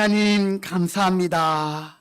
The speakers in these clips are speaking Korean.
하나님 감사합니다.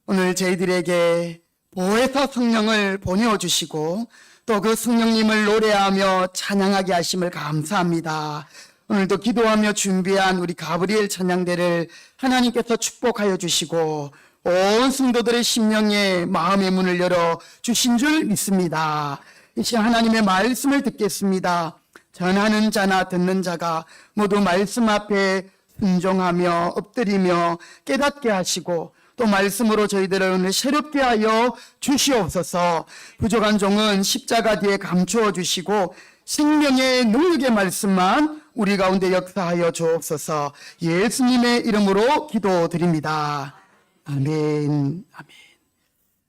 오늘 저희들에게 보혜사 성령을 보내어주시고 또 그 성령님을 노래하며 찬양하게 하심을 감사합니다. 오늘도 기도하며 준비한 우리 가브리엘 찬양대를 하나님께서 축복하여 주시고 온 성도들의 심령에 마음의 문을 열어 주신 줄 믿습니다. 이 시간 하나님의 말씀을 듣겠습니다. 전하는 자나 듣는 자가 모두 말씀 앞에 순종하며 엎드리며 깨닫게 하시고 또 말씀으로 저희들을 오늘 새롭게 하여 주시옵소서. 부족한 종은 십자가 뒤에 감추어 주시고 생명의 능력의 말씀만 우리 가운데 역사하여 주옵소서. 예수님의 이름으로 기도드립니다. 아멘. 아멘.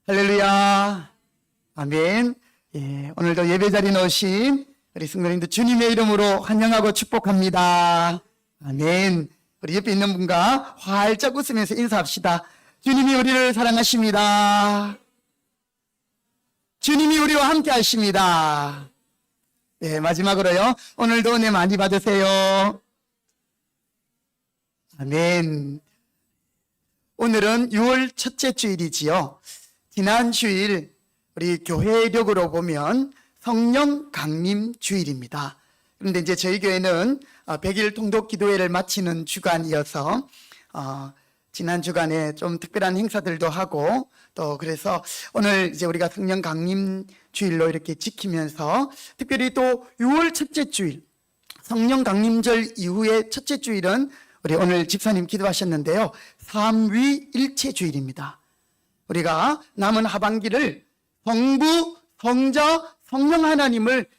할렐루야. 아멘. 오늘도 예배 자리에 오신 우리 성도님들 주님의 이름으로 환영하고 축복합니다. 아멘. 우리 옆에 있는 분과 활짝 웃으면서 인사합시다. 주님이 우리를 사랑하십니다. 주님이 우리와 함께 하십니다. 네, 마지막으로요. 오늘도 은혜 많이 받으세요. 아멘. 오늘은 6월 첫째 주일이지요. 지난 주일 우리 교회력으로 보면 성령 강림 주일입니다. 그런데 이제 저희 교회는 100일 통독 기도회를 마치는 주간이어서 지난 주간에 좀 특별한 행사들도 하고 또 그래서 오늘 이제 우리가 성령 강림 주일로 이렇게 지키면서 특별히 또 6월 첫째 주일 성령 강림절 이후의 첫째 주일은 우리 오늘 집사님 기도하셨는데요. 삼위일체 주일입니다. 우리가 남은 하반기를 성부, 성자, 성령 하나님을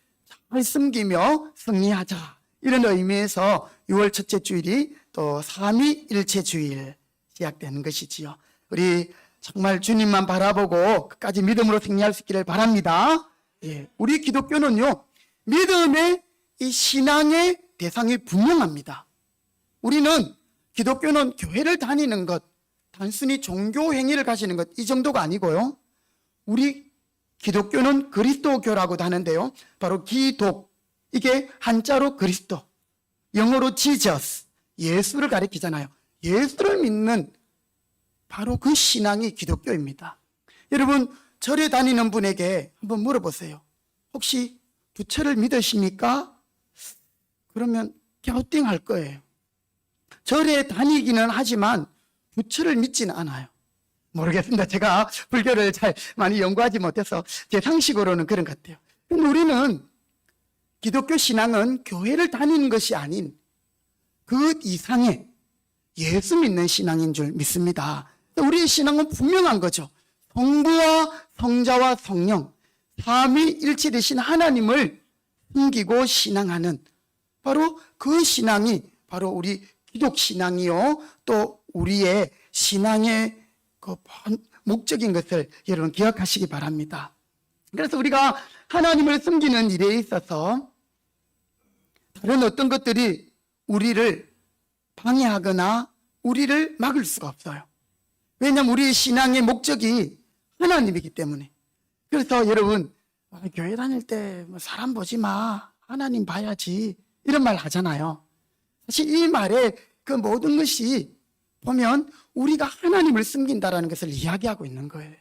잘 섬기며 승리하자. 이런 의미에서 6월 첫째 주일이 또 삼위일체 주일 시작되는 것이지요. 우리 정말 주님만 바라보고 끝까지 믿음으로 승리할 수 있기를 바랍니다. 우리 기독교는요, 믿음의 이 신앙의 대상이 분명합니다. 우리는 기독교는 교회를 다니는 것, 단순히 종교 행위를 가시는 것, 이 정도가 아니고요. 우리 기독교는 그리스도교라고도 하는데요. 바로 기독, 이게 한자로 그리스도, 영어로 지저스, 예수를 가리키잖아요. 예수를 믿는 바로 그 신앙이 기독교입니다. 여러분, 절에 다니는 분에게 한번 물어보세요. 혹시 부처를 믿으십니까? 그러면 갸우띵할 거예요. 절에 다니기는 하지만 부처를 믿지는 않아요. 모르겠습니다. 제가 불교를 잘 많이 연구하지 못해서 제 상식으로는 그런 것 같아요. 근데 우리는 기독교 신앙은 교회를 다니는 것이 아닌 그 이상의 예수 믿는 신앙인 줄 믿습니다. 우리의 신앙은 분명한 거죠. 성부와 성자와 성령, 삼위일체 되신 하나님을 숨기고 신앙하는 바로 그 신앙이 바로 우리 기독 신앙이요. 또 우리의 신앙의 그 목적인 것을 여러분 기억하시기 바랍니다. 그래서 우리가 하나님을 숨기는 일에 있어서 다른 어떤 것들이 우리를 방해하거나 우리를 막을 수가 없어요. 왜냐하면 우리의 신앙의 목적이 하나님이기 때문에. 그래서 여러분, 교회 다닐 때 사람 보지 마, 하나님 봐야지, 이런 말 하잖아요. 사실 이 말에 그 모든 것이 보면 우리가 하나님을 숨긴다라는 것을 이야기하고 있는 거예요.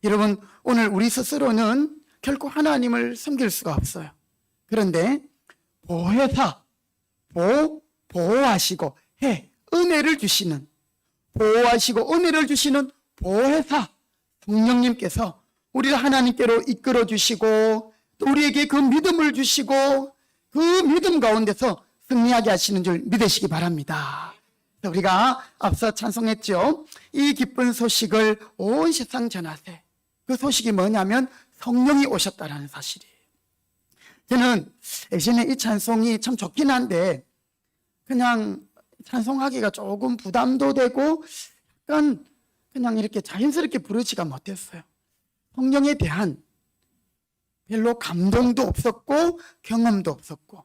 여러분, 오늘 우리 스스로는 결코 하나님을 숨길 수가 없어요. 그런데 보혜사, 보호하시고 은혜를 주시는, 보호하시고 은혜를 주시는 보혜사 성령님께서 우리를 하나님께로 이끌어 주시고 또 우리에게 그 믿음을 주시고 그 믿음 가운데서 승리하게 하시는 줄 믿으시기 바랍니다. 우리가 앞서 찬송했죠. 이 기쁜 소식을 온 세상 전하세. 그 소식이 뭐냐면 성령이 오셨다라는 사실이에요. 저는 예전에 이 찬송이 참 좋긴 한데 그냥 찬송하기가 조금 부담도 되고 약간 그냥 이렇게 자연스럽게 부르지가 못했어요. 성령에 대한 별로 감동도 없었고 경험도 없었고,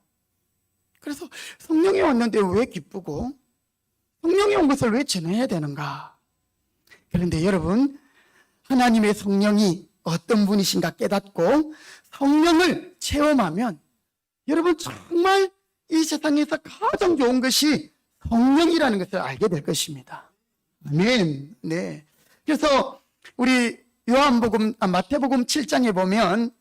그래서 성령이 왔는데 왜 기쁘고 성령이 온 것을 왜 전해야 되는가? 그런데 여러분, 하나님의 성령이 어떤 분이신가 깨닫고 성령을 체험하면 여러분 정말 이 세상에서 가장 좋은 것이 성령이라는 것을 알게 될 것입니다. 아멘. 네. 그래서 우리 마태복음 7장에 보면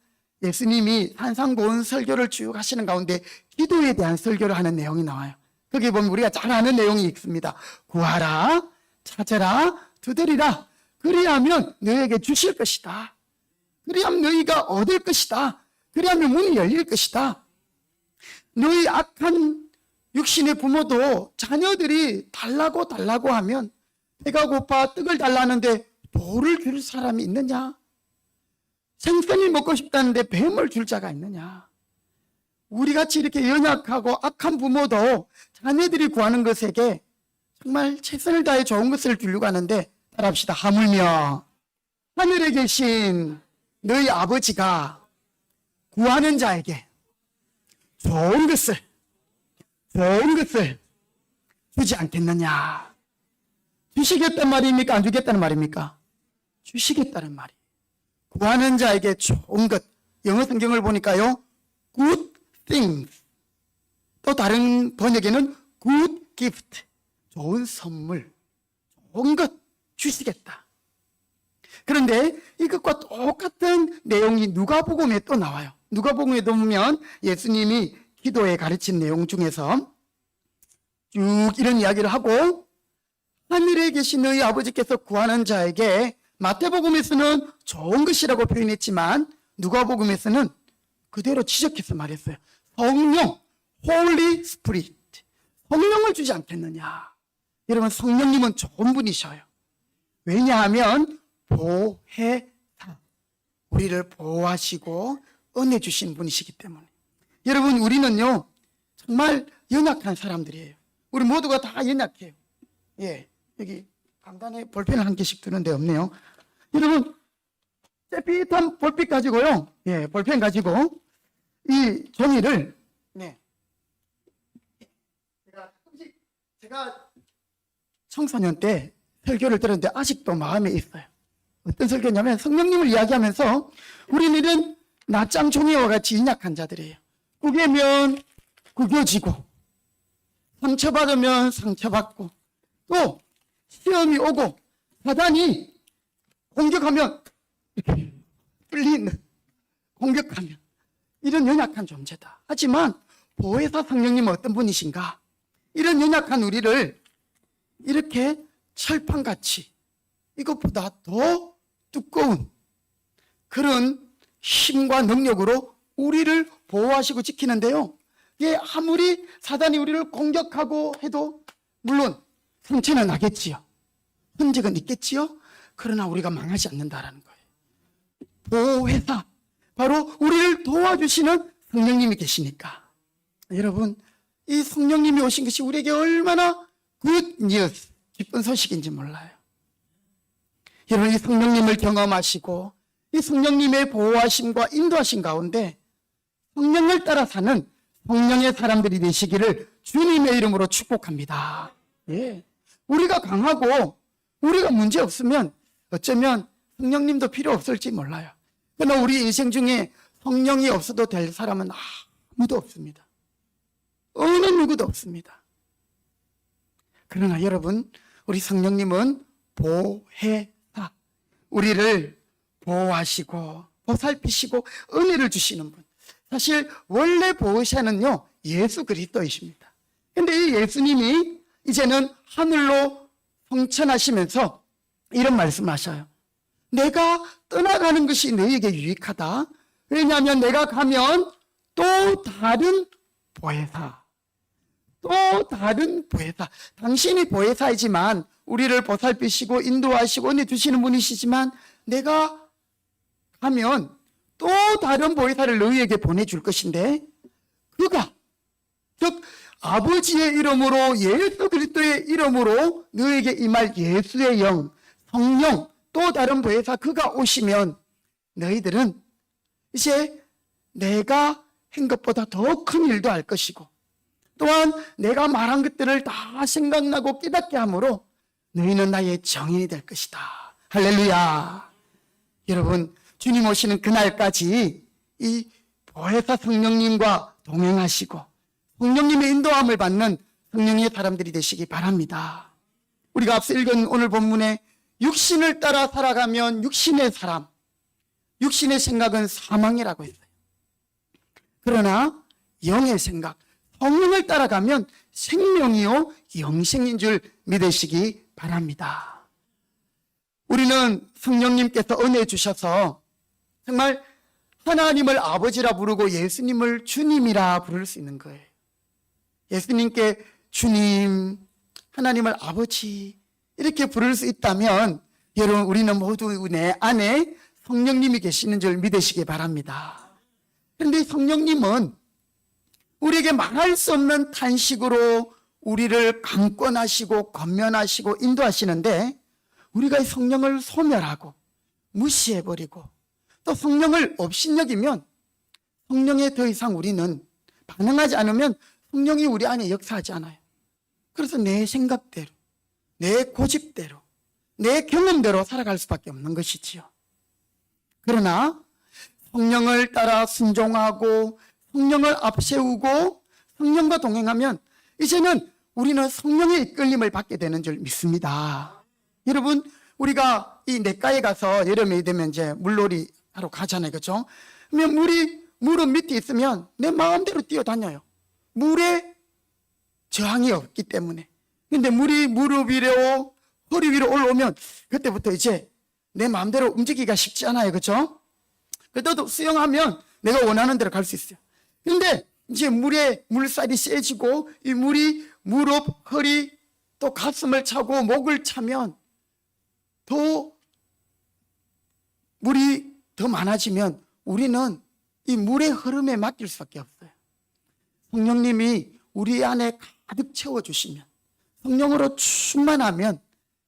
예수님이 산상보훈 설교를 쭉 하시는 가운데 기도에 대한 설교를 하는 내용이 나와요. 거기 보면 우리가 잘 아는 내용이 있습니다. 구하라, 찾아라, 두드리라. 그리하면 너에게 주실 것이다. 그리하면 너희가 얻을 것이다. 그리하면 문이 열릴 것이다. 너희 악한 육신의 부모도 자녀들이 달라고 하면 배가 고파 떡을 달라는데 돌을 줄 사람이 있느냐? 생선이 먹고 싶다는데 뱀을 줄 자가 있느냐? 우리같이 이렇게 연약하고 악한 부모도 자녀들이 구하는 것에게 정말 최선을 다해 좋은 것을 주려고 하는데, 따라합시다. 하물며 하늘에 계신 너희 아버지가 구하는 자에게 좋은 것을 주지 않겠느냐? 주시겠단 말입니까? 안 주겠다는 말입니까? 주시겠다는 말이. 구하는 자에게 좋은 것. 영어 성경을 보니까요, good things. 또 다른 번역에는 good gift. 좋은 선물, 좋은 것 주시겠다. 그런데 이것과 똑같은 내용이 누가복음에 또 나와요. 누가복음에 보면 예수님이 기도에 가르친 내용 중에서 쭉 이런 이야기를 하고, 하늘에 계신 너희 아버지께서 구하는 자에게, 마태복음에서는 좋은 것이라고 표현했지만 누가복음에서는 그대로 지적해서 말했어요. 성령, Holy Spirit, 성령을 주지 않겠느냐. 여러분, 성령님은 좋은 분이셔요. 왜냐하면 보혜사, 우리를 보호하시고 은혜 주신 분이시기 때문에. 여러분, 우리는요 정말 연약한 사람들이에요. 우리 모두가 다 연약해요. 예, 여기 강단에 볼펜을 한 개씩 두는데 없네요. 여러분, 잿빛한 볼빛 가지고요, 예, 볼펜 가지고 이 종이를, 네, 제가 청소년 때 설교를 들었는데 아직도 마음에 있어요. 어떤 설교냐면, 성령님을 이야기하면서 우리는 낱장 종이와 같이 연약한 자들이에요. 구겨면 구겨지고, 상처받으면 상처받고, 또 시험이 오고 사단이 공격하면 이렇게 뚫리는, 공격하면, 이런 연약한 존재다. 하지만 보혜사 성령님은 어떤 분이신가? 이런 연약한 우리를 이렇게 철판같이 이것보다 더 두꺼운 그런 힘과 능력으로 우리를 보호하시고 지키는데요, 이게 아무리 사단이 우리를 공격하고 해도 물론 상처는 나겠지요, 흔적은 있겠지요. 그러나 우리가 망하지 않는다라는 거예요. 보혜사, 바로 우리를 도와주시는 성령님이 계시니까. 여러분, 이 성령님이 오신 것이 우리에게 얼마나 good news, 기쁜 소식인지 몰라요. 여러분, 이 성령님을 경험하시고 이 성령님의 보호하심과 인도하심 가운데 성령을 따라 사는 성령의 사람들이 되시기를 주님의 이름으로 축복합니다. 예. 우리가 강하고 우리가 문제 없으면 어쩌면 성령님도 필요 없을지 몰라요. 그러나 우리 인생 중에 성령이 없어도 될 사람은 아무도 없습니다. 어느 누구도 없습니다. 그러나 여러분, 우리 성령님은 보혜사, 우리를 보호하시고 보살피시고 은혜를 주시는 분. 사실 원래 보호자는요 예수 그리스도이십니다. 근데 이 예수님이 이제는 하늘로 성천하시면서 이런 말씀하셔요. 내가 떠나가는 것이 너희에게 유익하다. 왜냐하면 내가 가면 또 다른 보혜사, 당신이 보혜사이지만 우리를 보살피시고 인도하시고 은혜 주시는 분이시지만, 내가 가면 또 다른 보혜사를 너희에게 보내줄 것인데, 그가, 즉 아버지의 이름으로, 예수 그리스도의 이름으로 너희에게 임할 예수의 영, 성령, 또 다른 보혜사, 그가 오시면 너희들은 이제 내가 한 것보다 더 큰 일도 할 것이고, 또한 내가 말한 것들을 다 생각나고 깨닫게 하므로 너희는 나의 정인이 될 것이다. 할렐루야. 여러분, 주님 오시는 그날까지 이 보혜사 성령님과 동행하시고 성령님의 인도함을 받는 성령의 사람들이 되시기 바랍니다. 우리가 앞서 읽은 오늘 본문에 육신을 따라 살아가면 육신의 사람, 육신의 생각은 사망이라고 했어요. 그러나 영의 생각, 성령을 따라가면 생명이요 영생인 줄 믿으시기 바랍니다. 우리는 성령님께서 은혜 주셔서 정말 하나님을 아버지라 부르고 예수님을 주님이라 부를 수 있는 거예요. 예수님께 주님, 하나님을 아버지 이렇게 부를 수 있다면 여러분 우리는 모두 내 안에 성령님이 계시는 줄 믿으시기 바랍니다. 그런데 성령님은 우리에게 말할 수 없는 탄식으로 우리를 강권하시고 권면하시고 인도하시는데 우리가 이 성령을 소멸하고 무시해버리고 또 성령을 업신여기면 성령에 더 이상 우리는 반응하지 않으면 성령이 우리 안에 역사하지 않아요. 그래서 내 생각대로, 내 고집대로, 내 경험대로 살아갈 수밖에 없는 것이지요. 그러나 성령을 따라 순종하고 성령을 앞세우고 성령과 동행하면 이제는 우리는 성령의 이끌림을 받게 되는 줄 믿습니다. 여러분, 우리가 이 냇가에 가서 여름이 되면 이제 물놀이 하러 가잖아요. 그렇죠? 그러면 물이 무릎 밑에 있으면 내 마음대로 뛰어다녀요. 물에 저항이 없기 때문에. 근데 물이 무릎 위로, 허리 위로 올라오면 그때부터 이제 내 마음대로 움직이기가 쉽지 않아요. 그렇죠? 그래도 수영하면 내가 원하는 대로 갈 수 있어요. 근데 이제 물에 물살이 세지고 이 물이 무릎, 허리, 또 가슴을 차고 목을 차면 더 물이 더 많아지면 우리는 이 물의 흐름에 맡길 수밖에 없어요. 성령님이 우리 안에 가득 채워주시면, 성령으로 충만하면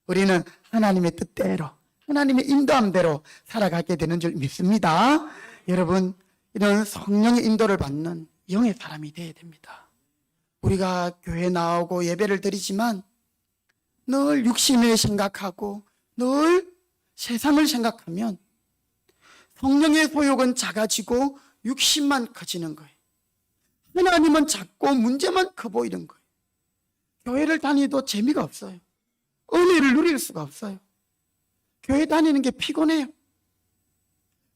우리는 하나님의 뜻대로, 하나님의 인도함대로 살아가게 되는 줄 믿습니다. 여러분, 이런 성령의 인도를 받는 영의 사람이 되어야 됩니다. 우리가 교회 나오고 예배를 드리지만 늘 육신을 생각하고 늘 세상을 생각하면 성령의 소욕은 작아지고 육신만 커지는 거예요. 하나님은 작고 문제만 커 보이는 거예요. 교회를 다니도 재미가 없어요. 은혜를 누릴 수가 없어요. 교회 다니는 게 피곤해요.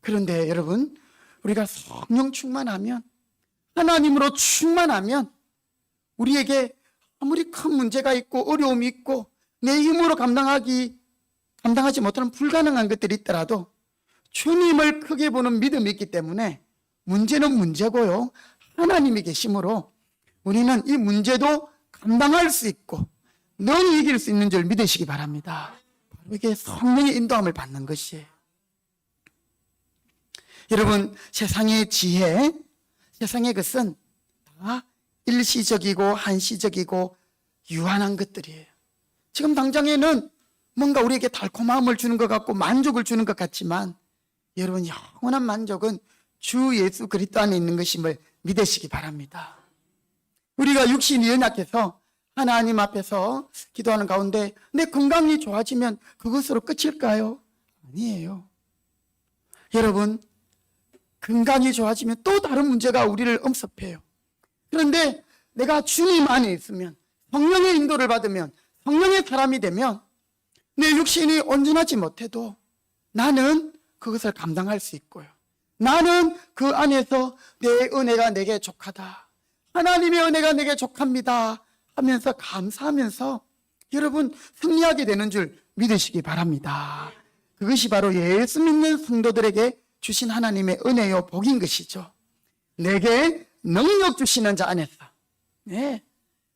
그런데 여러분, 우리가 성령 충만하면, 하나님으로 충만하면 우리에게 아무리 큰 문제가 있고 어려움이 있고 내 힘으로 감당하지 못하는 불가능한 것들이 있더라도 주님을 크게 보는 믿음이 있기 때문에 문제는 문제고요, 하나님이 계심으로 우리는 이 문제도 감당할 수 있고 늘 이길 수 있는 줄 믿으시기 바랍니다. 바로 이게 성령의 인도함을 받는 것이에요. 여러분, 세상의 지혜, 세상의 것은 다 일시적이고 한시적이고 유한한 것들이에요. 지금 당장에는 뭔가 우리에게 달콤함을 주는 것 같고 만족을 주는 것 같지만 여러분, 영원한 만족은 주 예수 그리스도 안에 있는 것임을 믿으시기 바랍니다. 우리가 육신이 연약해서 하나님 앞에서 기도하는 가운데 내 건강이 좋아지면 그것으로 끝일까요? 아니에요. 여러분, 건강이 좋아지면 또 다른 문제가 우리를 엄습해요. 그런데 내가 주님 안에 있으면, 성령의 인도를 받으면, 성령의 사람이 되면 내 육신이 온전하지 못해도 나는 그것을 감당할 수 있고요. 나는 그 안에서 내 은혜가 내게 족하다, 하나님의 은혜가 내게 족합니다 하면서 감사하면서 여러분 승리하게 되는 줄 믿으시기 바랍니다. 그것이 바로 예수 믿는 성도들에게 주신 하나님의 은혜요 복인 것이죠. 내게 능력 주시는 자 안에서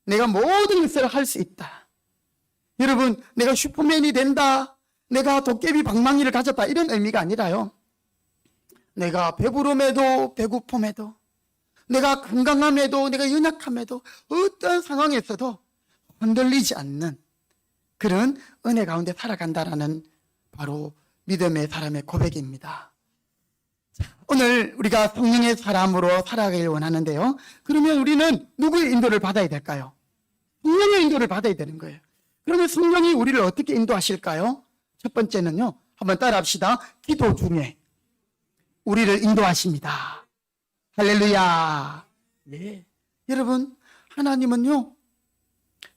내가 모든 것을 할 수 있다. 여러분, 내가 슈퍼맨이 된다, 내가 도깨비 방망이를 가졌다, 이런 의미가 아니라요, 내가 배부름에도 배고픔에도, 내가 건강함에도 내가 연약함에도 어떤 상황에서도 흔들리지 않는 그런 은혜 가운데 살아간다라는 바로 믿음의 사람의 고백입니다. 오늘 우리가 성령의 사람으로 살아가길 원하는데요, 그러면 우리는 누구의 인도를 받아야 될까요? 성령의 인도를 받아야 되는 거예요. 그러면 성령이 우리를 어떻게 인도하실까요? 첫 번째는요, 한번 따라 합시다. 기도 중에 우리를 인도하십니다. 할렐루야. 예. 여러분, 하나님은요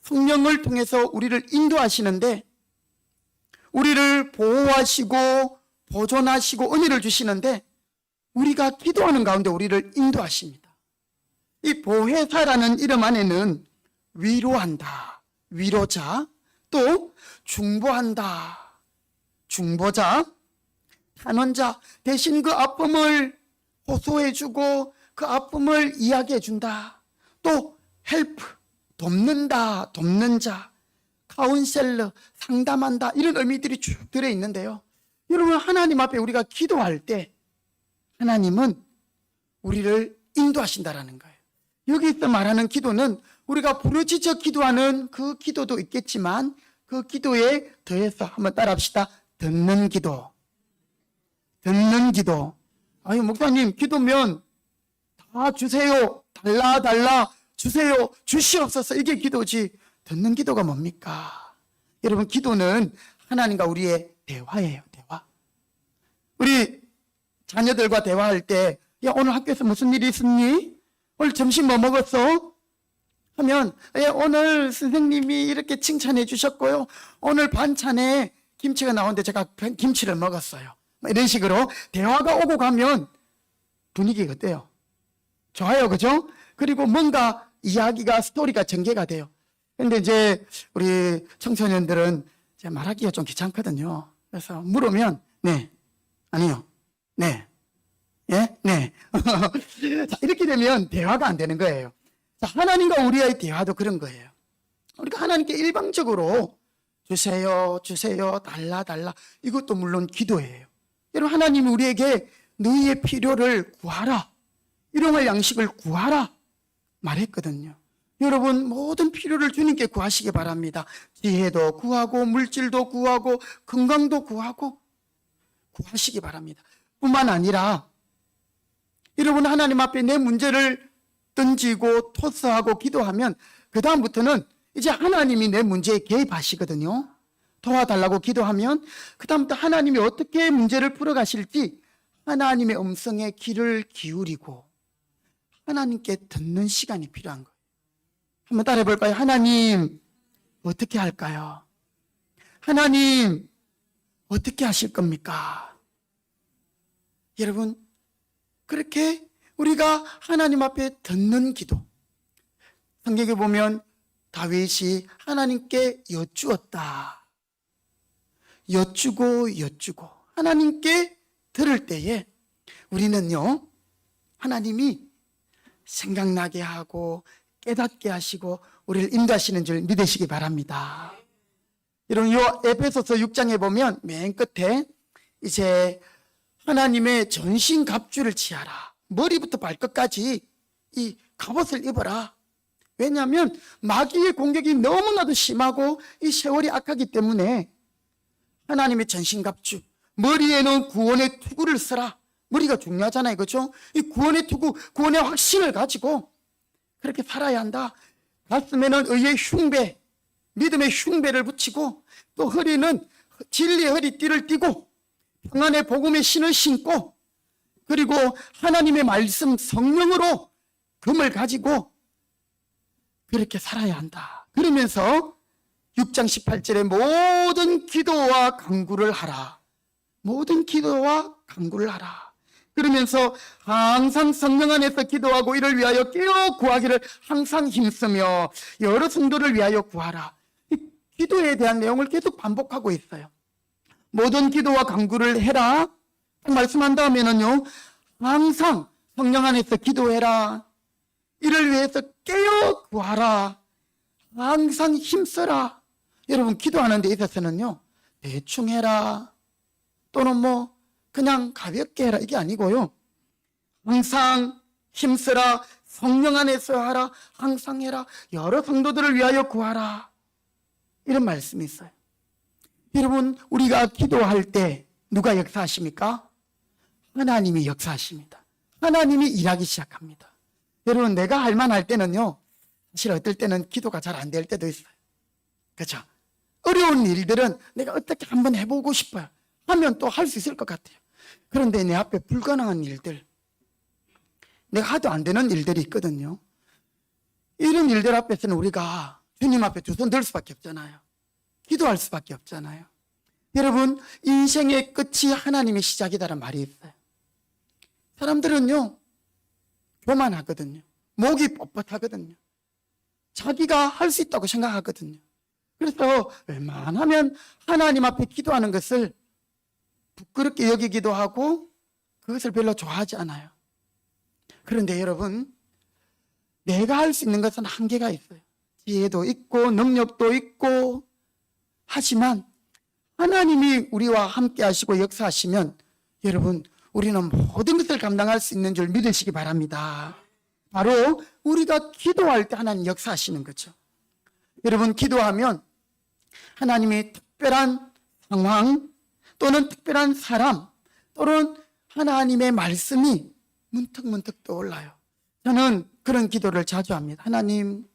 성령을 통해서 우리를 인도하시는데, 우리를 보호하시고 보존하시고 은혜를 주시는데, 우리가 기도하는 가운데 우리를 인도하십니다. 이 보혜사라는 이름 안에는 위로한다, 위로자, 또 중보한다, 중보자, 탄원자, 대신 그 아픔을 호소해주고 그 아픔을 이야기해준다. 또 헬프, 돕는다, 돕는 자, 카운셀러, 상담한다, 이런 의미들이 쭉 들어있는데요. 여러분, 하나님 앞에 우리가 기도할 때 하나님은 우리를 인도하신다라는 거예요. 여기서 말하는 기도는 우리가 부르짖어 기도하는 그 기도도 있겠지만, 그 기도에 더해서 한번 따라합시다. 듣는 기도. 듣는 기도. 아유, 목사님, 기도면 다 주세요, 달라 주세요, 주시옵소서, 이게 기도지. 듣는 기도가 뭡니까? 여러분, 기도는 하나님과 우리의 대화예요. 대화. 우리 자녀들과 대화할 때, 야, 오늘 학교에서 무슨 일이 있었니? 오늘 점심 뭐 먹었어? 하면, 오늘 선생님이 이렇게 칭찬해 주셨고요, 오늘 반찬에 김치가 나오는데 제가 김치를 먹었어요. 이런 식으로 대화가 오고 가면 분위기가 어때요? 좋아요, 그죠? 그리고 뭔가 이야기가, 스토리가 전개가 돼요. 근데 이제 우리 청소년들은 이제 말하기가 좀 귀찮거든요. 그래서 물으면 네, 아니요, 네, 예, 네. 자, 이렇게 되면 대화가 안 되는 거예요. 자, 하나님과 우리의 대화도 그런 거예요. 우리가 하나님께 일방적으로 주세요, 주세요, 달라, 이것도 물론 기도예요. 여러분, 하나님이 우리에게 너희의 필요를 구하라, 일용할 양식을 구하라 말했거든요. 여러분, 모든 필요를 주님께 구하시기 바랍니다. 지혜도 구하고 물질도 구하고 건강도 구하고 구하시기 바랍니다. 뿐만 아니라 여러분, 하나님 앞에 내 문제를 던지고 토스하고 기도하면 그 다음부터는 이제 하나님이 내 문제에 개입하시거든요. 도와달라고 기도하면 그 다음부터 하나님이 어떻게 문제를 풀어가실지 하나님의 음성에 귀를 기울이고 하나님께 듣는 시간이 필요한 거예요. 한번 따라해 볼까요? 하나님, 어떻게 할까요? 하나님, 어떻게 하실 겁니까? 여러분, 그렇게 우리가 하나님 앞에 듣는 기도. 성경에 보면 다윗이 하나님께 여쭈었다. 여쭈고 하나님께 들을 때에 우리는요, 하나님이 생각나게 하고 깨닫게 하시고 우리를 인도하시는 줄 믿으시기 바랍니다. 여러분, 요 에베소서 6장에 보면 맨 끝에 이제 하나님의 전신 갑주를 취하라, 머리부터 발끝까지 이 갑옷을 입어라. 왜냐하면 마귀의 공격이 너무나도 심하고 이 세월이 악하기 때문에 하나님의 전신 갑주, 머리에는 구원의 투구를 써라. 머리가 중요하잖아요, 그렇죠? 이 구원의 투구, 구원의 확신을 가지고 그렇게 살아야 한다. 가슴에는 의의 흉배, 믿음의 흉배를 붙이고, 또 허리는 진리의 허리띠를 띠고 평안의 복음의 신을 신고, 그리고 하나님의 말씀 성령으로 금을 가지고 그렇게 살아야 한다. 그러면서 6장 18절에 모든 기도와 간구를 하라. 모든 기도와 간구를 하라. 그러면서 항상 성령 안에서 기도하고 이를 위하여 깨어 구하기를 항상 힘쓰며 여러 성도를 위하여 구하라. 이 기도에 대한 내용을 계속 반복하고 있어요. 모든 기도와 간구를 해라. 말씀한 다음에는요, 항상 성령 안에서 기도해라. 이를 위해서 깨어 구하라. 항상 힘써라. 여러분, 기도하는 데 있어서는요, 대충 해라, 또는 뭐 그냥 가볍게 해라, 이게 아니고요, 항상 힘쓰라, 성령 안에서 하라, 항상 해라, 여러 성도들을 위하여 구하라, 이런 말씀이 있어요. 여러분, 우리가 기도할 때 누가 역사하십니까? 하나님이 역사하십니다. 하나님이 일하기 시작합니다. 여러분, 내가 할 만할 때는요, 사실 어떨 때는 기도가 잘 안 될 때도 있어요. 그렇죠? 어려운 일들은 내가 어떻게 한번 해보고 싶어요. 하면 또 할 수 있을 것 같아요. 그런데 내 앞에 불가능한 일들, 내가 하도 안 되는 일들이 있거든요. 이런 일들 앞에서는 우리가 주님 앞에 두 손 들 수밖에 없잖아요. 기도할 수밖에 없잖아요. 여러분, 인생의 끝이 하나님의 시작이다라는 말이 있어요. 사람들은요, 교만하거든요. 목이 뻣뻣하거든요. 자기가 할 수 있다고 생각하거든요. 그래서 웬만하면 하나님 앞에 기도하는 것을 부끄럽게 여기기도 하고 그것을 별로 좋아하지 않아요. 그런데 여러분, 내가 할 수 있는 것은 한계가 있어요. 지혜도 있고 능력도 있고 하지만 하나님이 우리와 함께 하시고 역사하시면 여러분, 우리는 모든 것을 감당할 수 있는 줄 믿으시기 바랍니다. 바로 우리가 기도할 때 하나님 역사하시는 거죠. 여러분, 기도하면 하나님의 특별한 상황 또는 특별한 사람 또는 하나님의 말씀이 문득문득 떠올라요. 저는 그런 기도를 자주 합니다. 하나님,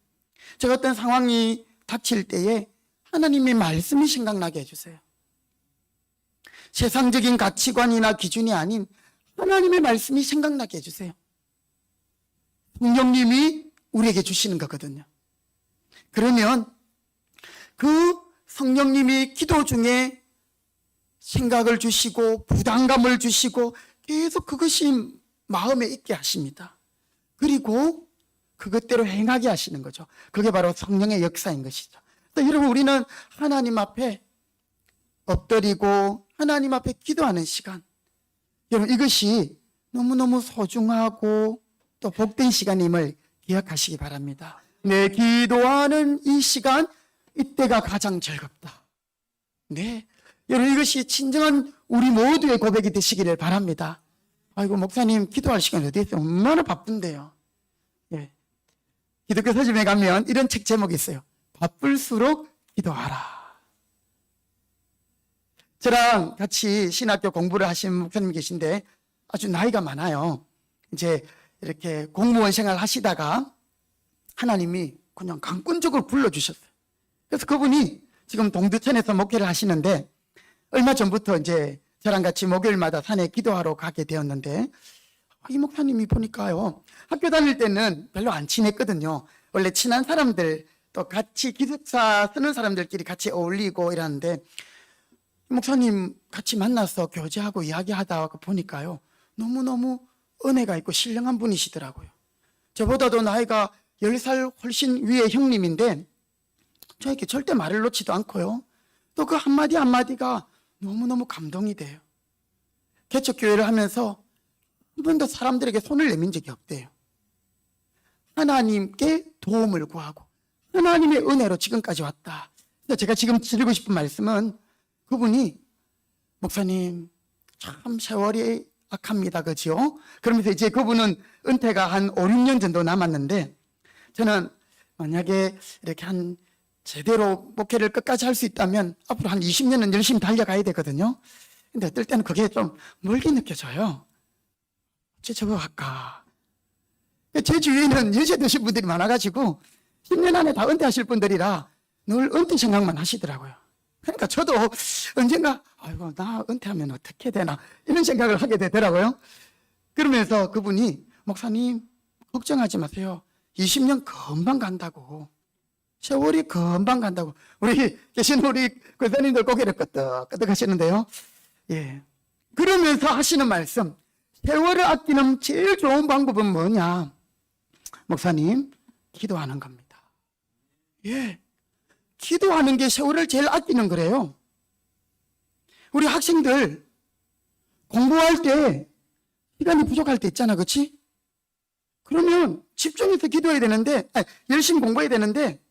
제가 어떤 상황이 닥칠 때에 하나님의 말씀이 생각나게 해주세요. 세상적인 가치관이나 기준이 아닌 하나님의 말씀이 생각나게 해주세요. 성령님이 우리에게 주시는 거거든요. 그러면 그 성령님이 기도 중에 생각을 주시고 부담감을 주시고 계속 그것이 마음에 있게 하십니다. 그리고 그것대로 행하게 하시는 거죠. 그게 바로 성령의 역사인 것이죠. 여러분, 우리는 하나님 앞에 엎드리고 하나님 앞에 기도하는 시간, 여러분, 이것이 너무너무 소중하고 또 복된 시간임을 기억하시기 바랍니다. 내 기도하는 이 시간, 이때가 가장 즐겁다. 네, 여러분, 이것이 진정한 우리 모두의 고백이 되시기를 바랍니다. 아이고, 목사님 기도할 시간이 어디 있어요? 얼마나 바쁜데요. 예. 기독교 서점에 가면 이런 책 제목이 있어요. 바쁠수록 기도하라. 저랑 같이 신학교 공부를 하신 목사님 계신데 아주 나이가 많아요. 이제 이렇게 공무원 생활 하시다가 하나님이 그냥 강권적으로 불러주셨어요. 그래서 그분이 지금 동두천에서 목회를 하시는데 얼마 전부터 이제 저랑 같이 목요일마다 산에 기도하러 가게 되었는데 이 목사님이 보니까요, 학교 다닐 때는 별로 안 친했거든요. 원래 친한 사람들 또 같이 기숙사 쓰는 사람들끼리 같이 어울리고 이러는데 목사님 같이 만나서 교제하고 이야기하다 보니까요, 너무너무 은혜가 있고 신령한 분이시더라고요. 저보다도 나이가 10살 훨씬 위의 형님인데 저에게 절대 말을 놓지도 않고요, 또 그 한마디 한마디가 너무너무 감동이 돼요. 개척교회를 하면서 한 번도 사람들에게 손을 내민 적이 없대요. 하나님께 도움을 구하고 하나님의 은혜로 지금까지 왔다. 제가 지금 드리고 싶은 말씀은, 그분이 목사님 참 세월이 악합니다, 그죠? 그러면서 이제 그분은 은퇴가 한 5, 6년 정도 남았는데 저는 만약에 이렇게 한 제대로 목회를 끝까지 할 수 있다면 앞으로 한 20년은 열심히 달려가야 되거든요. 근데 어떨 때는 그게 좀 멀게 느껴져요. 어째 저거 할까? 제 주위에는 연세 드신 분들이 많아가지고 10년 안에 다 은퇴하실 분들이라 늘 은퇴 생각만 하시더라고요. 그러니까 저도 언젠가 아이고 나 은퇴하면 어떻게 되나 이런 생각을 하게 되더라고요. 그러면서 그분이 목사님 걱정하지 마세요. 20년 금방 간다고. 세월이 금방 간다고. 우리 계신 우리 권사님들 고개를 끄덕끄덕 하시는데요. 예. 그러면서 하시는 말씀, 세월을 아끼는 제일 좋은 방법은 뭐냐? 목사님, 기도하는 겁니다. 예. 기도하는 게 세월을 제일 아끼는 거래요. 우리 학생들 공부할 때 시간이 부족할 때 있잖아, 그렇지? 그러면 집중해서 기도해야 되는데, 열심히 공부해야 되는데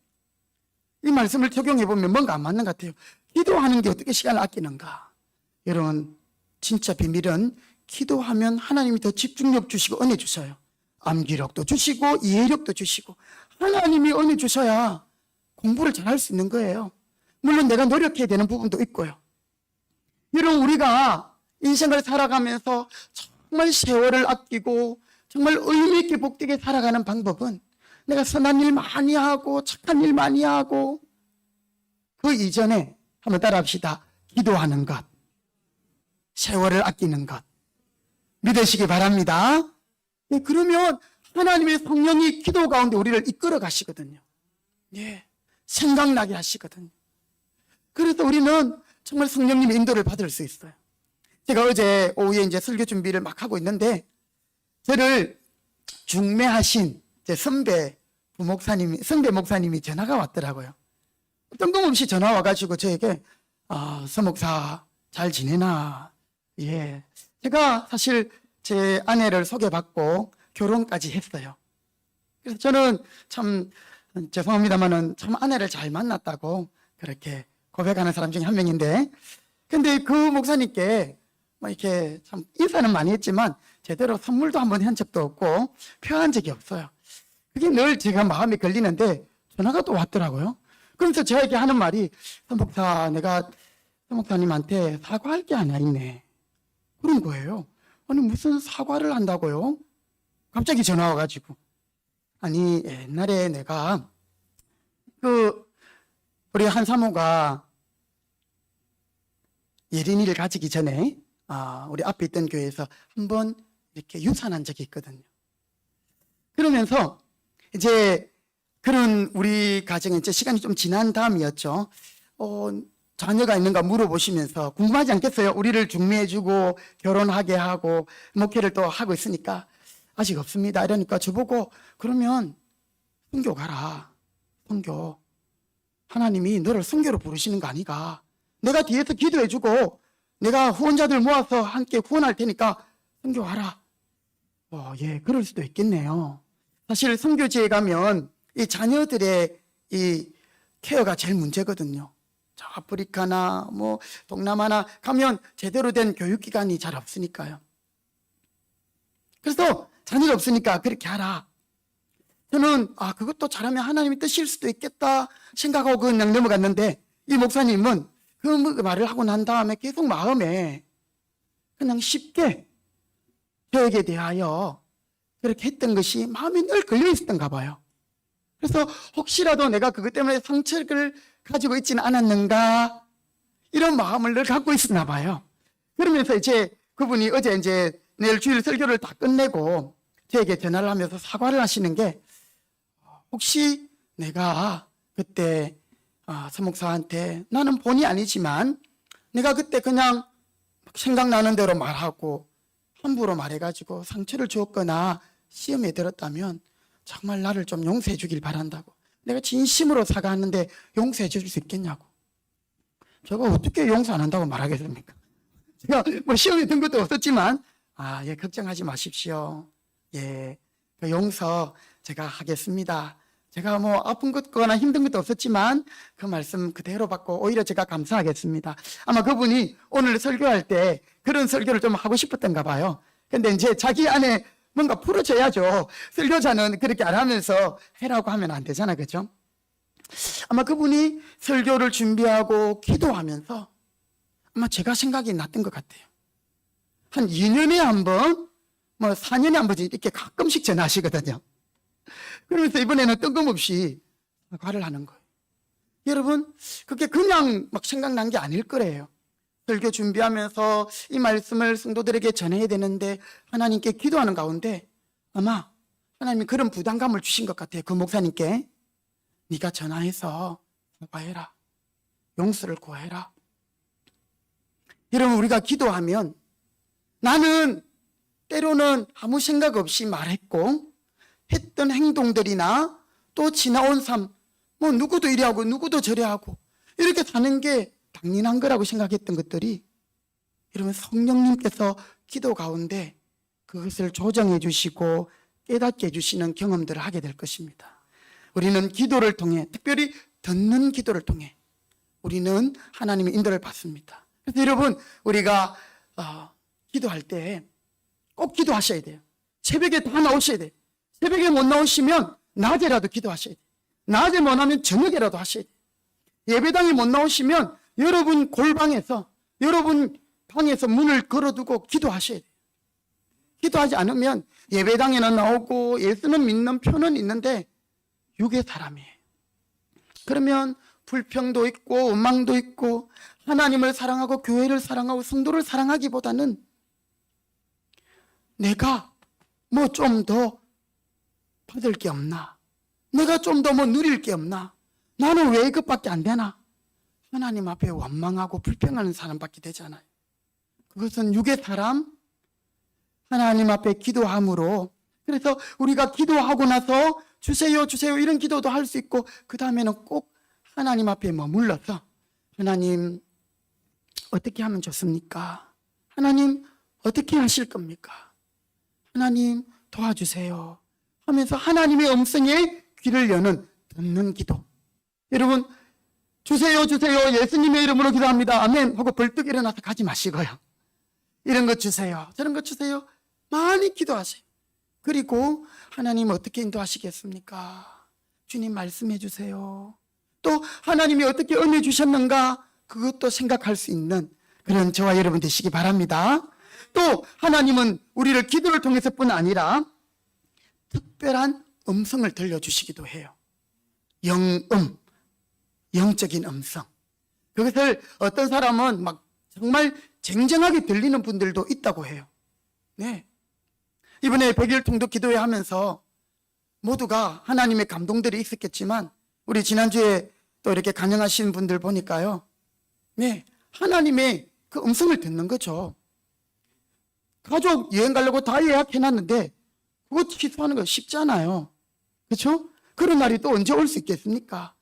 이 말씀을 적용해 보면 뭔가 안 맞는 것 같아요. 기도하는 게 어떻게 시간을 아끼는가? 여러분, 진짜 비밀은 기도하면 하나님이 더 집중력 주시고 은혜 주셔요. 암기력도 주시고 이해력도 주시고 하나님이 은혜 주셔야 공부를 잘할 수 있는 거예요. 물론 내가 노력해야 되는 부분도 있고요. 여러분, 우리가 인생을 살아가면서 정말 세월을 아끼고 정말 의미 있게 복되게 살아가는 방법은 내가 선한 일 많이 하고 착한 일 많이 하고 그 이전에 한번 따라합시다. 기도하는 것, 세월을 아끼는 것 믿으시기 바랍니다. 네, 그러면 하나님의 성령이 기도 가운데 우리를 이끌어 가시거든요. 예. 생각나게 하시거든요. 그래서 우리는 정말 성령님의 인도를 받을 수 있어요. 제가 어제 오후에 이제 설교 준비를 막 하고 있는데, 저를 중매하신 제 선배 목사님이 전화가 왔더라고요. 뜬금없이 전화 와가지고 저에게, 서 목사 잘 지내나? 예. 제가 사실 제 아내를 소개받고 결혼까지 했어요. 그래서 저는 참 죄송합니다만은 참 아내를 잘 만났다고 그렇게 고백하는 사람 중에 한 명인데, 근데 그 목사님께 뭐 이렇게 참 인사는 많이 했지만 제대로 선물도 한번 한 적도 없고 표한 적이 없어요. 그게 늘 제가 마음에 걸리는데 전화가 또 왔더라고요. 그러면서 저에게 하는 말이, 서 목사, 내가 서 목사님한테 사과할 게 하나 있네. 그런 거예요. 아니, 무슨 사과를 한다고요? 갑자기 전화 와가지고. 아니, 옛날에 내가 우리 한 사모가 예린이를 가지기 전에 우리 앞에 있던 교회에서 한번 이렇게 유산한 적이 있거든요. 그러면서 이제 그런 우리 가정에 이제 시간이 좀 지난 다음이었죠. 자녀가 있는가 물어보시면서 궁금하지 않겠어요? 우리를 중매해주고 결혼하게 하고 목회를 또 하고 있으니까 아직 없습니다. 이러니까 저보고, 그러면 선교 가라. 선교. 하나님이 너를 선교로 부르시는 거 아니가. 내가 뒤에서 기도해주고 내가 후원자들 모아서 함께 후원할 테니까 선교 가라. 예, 그럴 수도 있겠네요. 사실 선교지에 가면 이 자녀들의 이 케어가 제일 문제거든요. 저 아프리카나 뭐 동남아나 가면 제대로 된 교육기관이 잘 없으니까요. 그래서 자녀가 없으니까 그렇게 하라. 저는 그것도 잘하면 하나님의 뜻일 수도 있겠다 생각하고 그냥 넘어갔는데, 이 목사님은 그 말을 하고 난 다음에 계속 마음에 그냥 쉽게 저에게 대하여 그렇게 했던 것이 마음에 늘 걸려 있었던가 봐요. 그래서 혹시라도 내가 그것 때문에 상처를 가지고 있지는 않았는가, 이런 마음을 늘 갖고 있었나 봐요. 그러면서 이제 그분이 어제 이제 내일 주일 설교를 다 끝내고 저에게 전화를 하면서 사과를 하시는 게, 혹시 내가 그때 서 목사한테, 나는 본의 아니지만 내가 그때 그냥 생각나는 대로 말하고 함부로 말해가지고 상처를 주었거나 시험에 들었다면 정말 나를 좀 용서해 주길 바란다고. 내가 진심으로 사과하는데 용서해 줄 수 있겠냐고. 제가 어떻게 용서 안 한다고 말하겠습니까? 제가 뭐 시험에 든 것도 없었지만, 예, 걱정하지 마십시오. 예, 그 용서 제가 하겠습니다. 제가 뭐 아픈 것거나 힘든 것도 없었지만 그 말씀 그대로 받고 오히려 제가 감사하겠습니다. 아마 그분이 오늘 설교할 때 그런 설교를 좀 하고 싶었던가 봐요. 근데 이제 자기 안에 뭔가 풀어줘야죠. 설교자는 그렇게 안 하면서 해라고 하면 안 되잖아, 그죠? 아마 그분이 설교를 준비하고 기도하면서 아마 제가 생각이 났던 것 같아요. 한 2년에 한 번, 뭐 4년에 한 번씩 이렇게 가끔씩 전화하시거든요. 그러면서 이번에는 뜬금없이 사과를 하는 거예요. 여러분, 그게 그냥 막 생각난 게 아닐 거래요. 설교 준비하면서 이 말씀을 성도들에게 전해야 되는데 하나님께 기도하는 가운데 아마 하나님이 그런 부담감을 주신 것 같아요. 그 목사님께 네가 전화해서 사과해라. 용서를 구해라. 여러분, 우리가 기도하면 나는 때로는 아무 생각 없이 말했고 했던 행동들이나 또 지나온 삶, 뭐 누구도 이래 하고 누구도 저래 하고 이렇게 사는 게 당연한 거라고 생각했던 것들이, 여러분, 성령님께서 기도 가운데 그것을 조정해 주시고 깨닫게 해주시는 경험들을 하게 될 것입니다. 우리는 기도를 통해, 특별히 듣는 기도를 통해 우리는 하나님의 인도를 받습니다. 그래서 여러분, 우리가 기도할 때 꼭 기도하셔야 돼요. 새벽에 다 나오셔야 돼요. 새벽에 못 나오시면 낮에라도 기도하셔야 돼요. 낮에 못 나오면 저녁에라도 하셔야 돼요. 예배당에 못 나오시면 여러분 골방에서, 여러분 방에서 문을 걸어두고 기도하셔야 돼요. 기도하지 않으면 예배당에는 나오고 예수는 믿는 표는 있는데 육의 사람이에요. 그러면 불평도 있고 원망도 있고 하나님을 사랑하고 교회를 사랑하고 성도를 사랑하기보다는 내가 뭐 좀 더 받을 게 없나? 내가 좀 더 뭐 누릴 게 없나? 나는 왜 이것밖에 안 되나? 하나님 앞에 원망하고 불평하는 사람밖에 되잖아요. 그것은 육의 사람, 하나님 앞에 기도함으로, 그래서 우리가 기도하고 나서 주세요 주세요 이런 기도도 할 수 있고, 그 다음에는 꼭 하나님 앞에 머물러서 하나님 어떻게 하면 좋습니까? 하나님 어떻게 하실 겁니까? 하나님 도와주세요 하면서 하나님의 음성에 귀를 여는, 듣는 기도. 여러분, 주세요 주세요 예수님의 이름으로 기도합니다 아멘 하고 벌떡 일어나서 가지 마시고요. 이런 것 주세요 저런 것 주세요 많이 기도하세요. 그리고 하나님 어떻게 인도하시겠습니까? 주님 말씀해 주세요. 또 하나님이 어떻게 은혜 주셨는가, 그것도 생각할 수 있는 그런 저와 여러분 되시기 바랍니다. 또 하나님은 우리를 기도를 통해서뿐 아니라 특별한 음성을 들려주시기도 해요. 영음, 영적인 음성. 그것을 어떤 사람은 막 정말 쟁쟁하게 들리는 분들도 있다고 해요. 네. 이번에 100일 통독 기도회 하면서 모두가 하나님의 감동들이 있었겠지만, 우리 지난주에 또 이렇게 간영하신 분들 보니까요, 네, 하나님의 그 음성을 듣는 거죠. 가족 여행 가려고 다 예약해놨는데 그거 취소하는 거 쉽잖아요. 그렇죠? 그런 날이 또 언제 올 수 있겠습니까?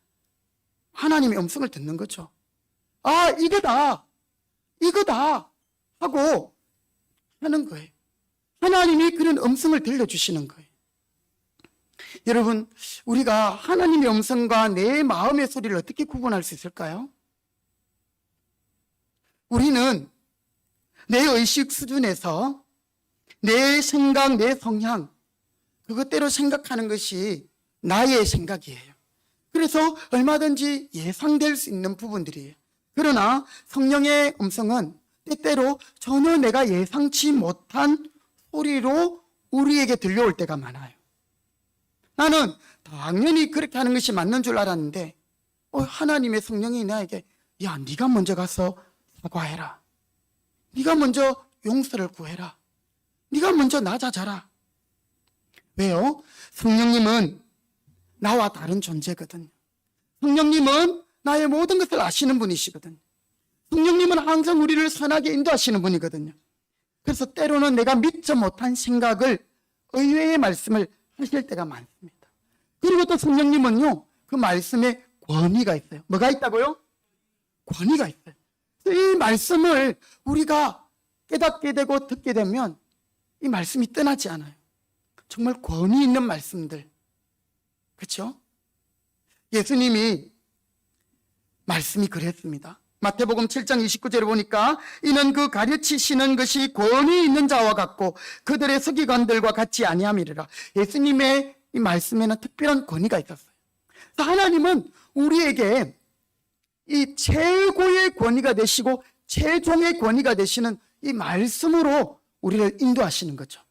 하나님의 음성을 듣는 거죠. 아, 이거다 하고 하는 거예요. 하나님이 그런 음성을 들려주시는 거예요. 여러분, 우리가 하나님의 음성과 내 마음의 소리를 어떻게 구분할 수 있을까요? 우리는 내 의식 수준에서 내 생각, 내 성향, 그것대로 생각하는 것이 나의 생각이에요. 그래서 얼마든지 예상될 수 있는 부분들이에요. 그러나 성령의 음성은 때때로 전혀 내가 예상치 못한 소리로 우리에게 들려올 때가 많아요. 나는 당연히 그렇게 하는 것이 맞는 줄 알았는데 하나님의 성령이 나에게, 야, 네가 먼저 가서 사과해라, 네가 먼저 용서를 구해라, 네가 먼저 낮아져라. 왜요? 성령님은 나와 다른 존재거든요. 성령님은 나의 모든 것을 아시는 분이시거든요. 성령님은 항상 우리를 선하게 인도하시는 분이거든요. 그래서 때로는 내가 믿지 못한 생각을, 의외의 말씀을 하실 때가 많습니다. 그리고 또 성령님은요, 그 말씀에 권위가 있어요. 뭐가 있다고요? 권위가 있어요. 이 말씀을 우리가 깨닫게 되고 듣게 되면 이 말씀이 떠나지 않아요. 정말 권위 있는 말씀들. 그렇죠? 예수님이 말씀이 그랬습니다. 마태복음 7장 29절에 보니까, 이는 그 가르치시는 것이 권위 있는 자와 같고 그들의 서기관들과 같이 아니함이리라. 예수님의 이 말씀에는 특별한 권위가 있었어요. 그래서 하나님은 우리에게 이 최고의 권위가 되시고 최종의 권위가 되시는 이 말씀으로 우리를 인도하시는 거죠.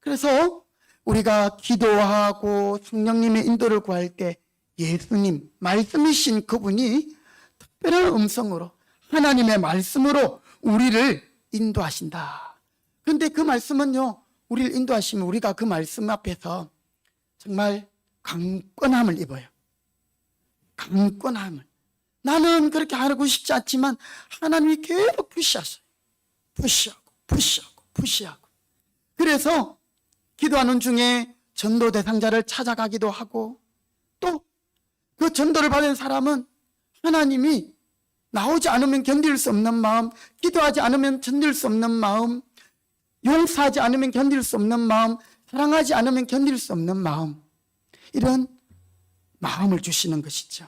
그래서 우리가 기도하고 성령님의 인도를 구할 때 예수님, 말씀이신 그분이 특별한 음성으로, 하나님의 말씀으로 우리를 인도하신다. 그런데 그 말씀은요, 우리를 인도하시면 우리가 그 말씀 앞에서 정말 강권함을 입어요. 강권함을. 나는 그렇게 하고 싶지 않지만 하나님이 계속 푸시하셔요. 푸시하고. 그래서 기도하는 중에 전도 대상자를 찾아가기도 하고, 또 그 전도를 받은 사람은 하나님이 나오지 않으면 견딜 수 없는 마음, 기도하지 않으면 견딜 수 없는 마음, 용서하지 않으면 견딜 수 없는 마음, 사랑하지 않으면 견딜 수 없는 마음, 이런 마음을 주시는 것이죠.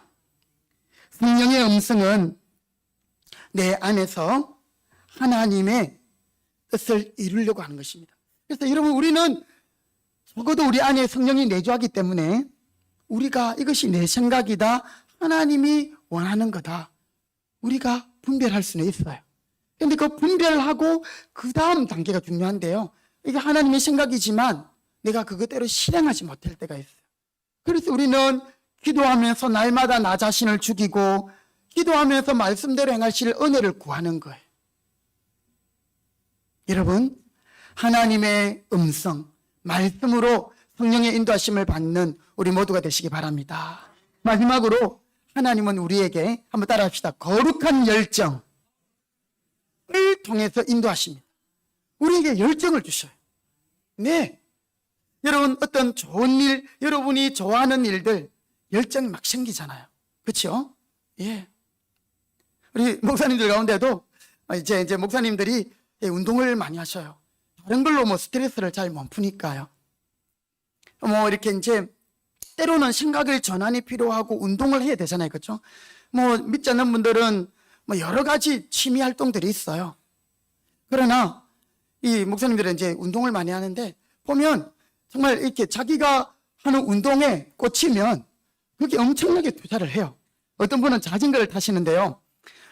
성령의 음성은 내 안에서 하나님의 뜻을 이루려고 하는 것입니다. 그래서 여러분, 우리는 적어도 우리 안에 성령이 내주하기 때문에 우리가 이것이 내 생각이다, 하나님이 원하는 거다, 우리가 분별할 수는 있어요. 그런데 그 분별하고 그 다음 단계가 중요한데요, 이게 하나님의 생각이지만 내가 그것대로 실행하지 못할 때가 있어요. 그래서 우리는 기도하면서 날마다 나 자신을 죽이고, 기도하면서 말씀대로 행하실 은혜를 구하는 거예요. 여러분, 하나님의 음성, 말씀으로 성령의 인도하심을 받는 우리 모두가 되시기 바랍니다. 마지막으로 하나님은 우리에게 한번 따라합시다. 거룩한 열정을 통해서 인도하십니다. 우리에게 열정을 주셔요. 네. 여러분, 어떤 좋은 일, 여러분이 좋아하는 일들, 열정이 막 생기잖아요. 그렇죠? 예. 우리 목사님들 가운데도 이제 목사님들이 운동을 많이 하셔요. 다른 걸로 뭐 스트레스를 잘 못 푸니까요. 뭐 이렇게 이제 때로는 생각의 전환이 필요하고 운동을 해야 되잖아요. 그렇죠? 뭐 믿지 않는 분들은 뭐 여러 가지 취미 활동들이 있어요. 그러나 이 목사님들은 이제 운동을 많이 하는데 보면 정말 이렇게 자기가 하는 운동에 꽂히면 그게 엄청나게 투자를 해요. 어떤 분은 자전거를 타시는데요.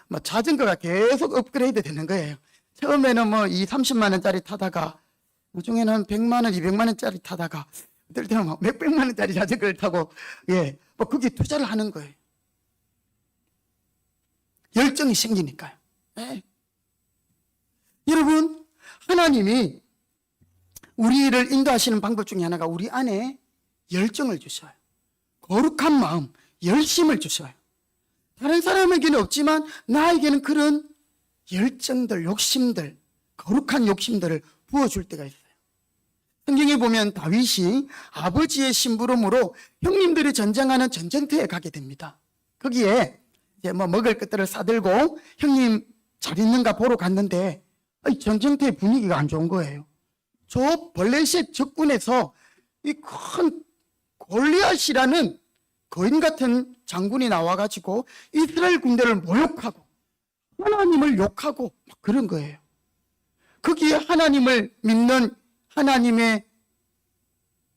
뭐 자전거가 계속 업그레이드 되는 거예요. 처음에는 뭐 30만 원짜리 타다가 나중에는 100만 원, 200만 원짜리 타다가 어떨 때는 막 몇백만 원짜리 자전거를 타고 뭐 거기에 투자를 하는 거예요. 열정이 생기니까요. 예. 여러분, 하나님이 우리를 인도하시는 방법 중에 하나가 우리 안에 열정을 주셔요. 거룩한 마음, 열심을 주셔요. 다른 사람에게는 없지만 나에게는 그런 열정들, 욕심들, 거룩한 욕심들을 부어줄 때가 있어요. 성경에 보면 다윗이 아버지의 심부름으로 형님들이 전쟁하는 전쟁터에 가게 됩니다. 거기에 이제 뭐 먹을 것들을 싸들고 형님 잘 있는가 보러 갔는데 전쟁터의 분위기가 안 좋은 거예요. 저 블레셋 적군에서 이 큰 골리앗이라는 거인 같은 장군이 나와가지고 이스라엘 군대를 모욕하고 하나님을 욕하고 막 그런 거예요. 거기에 하나님을 믿는 하나님의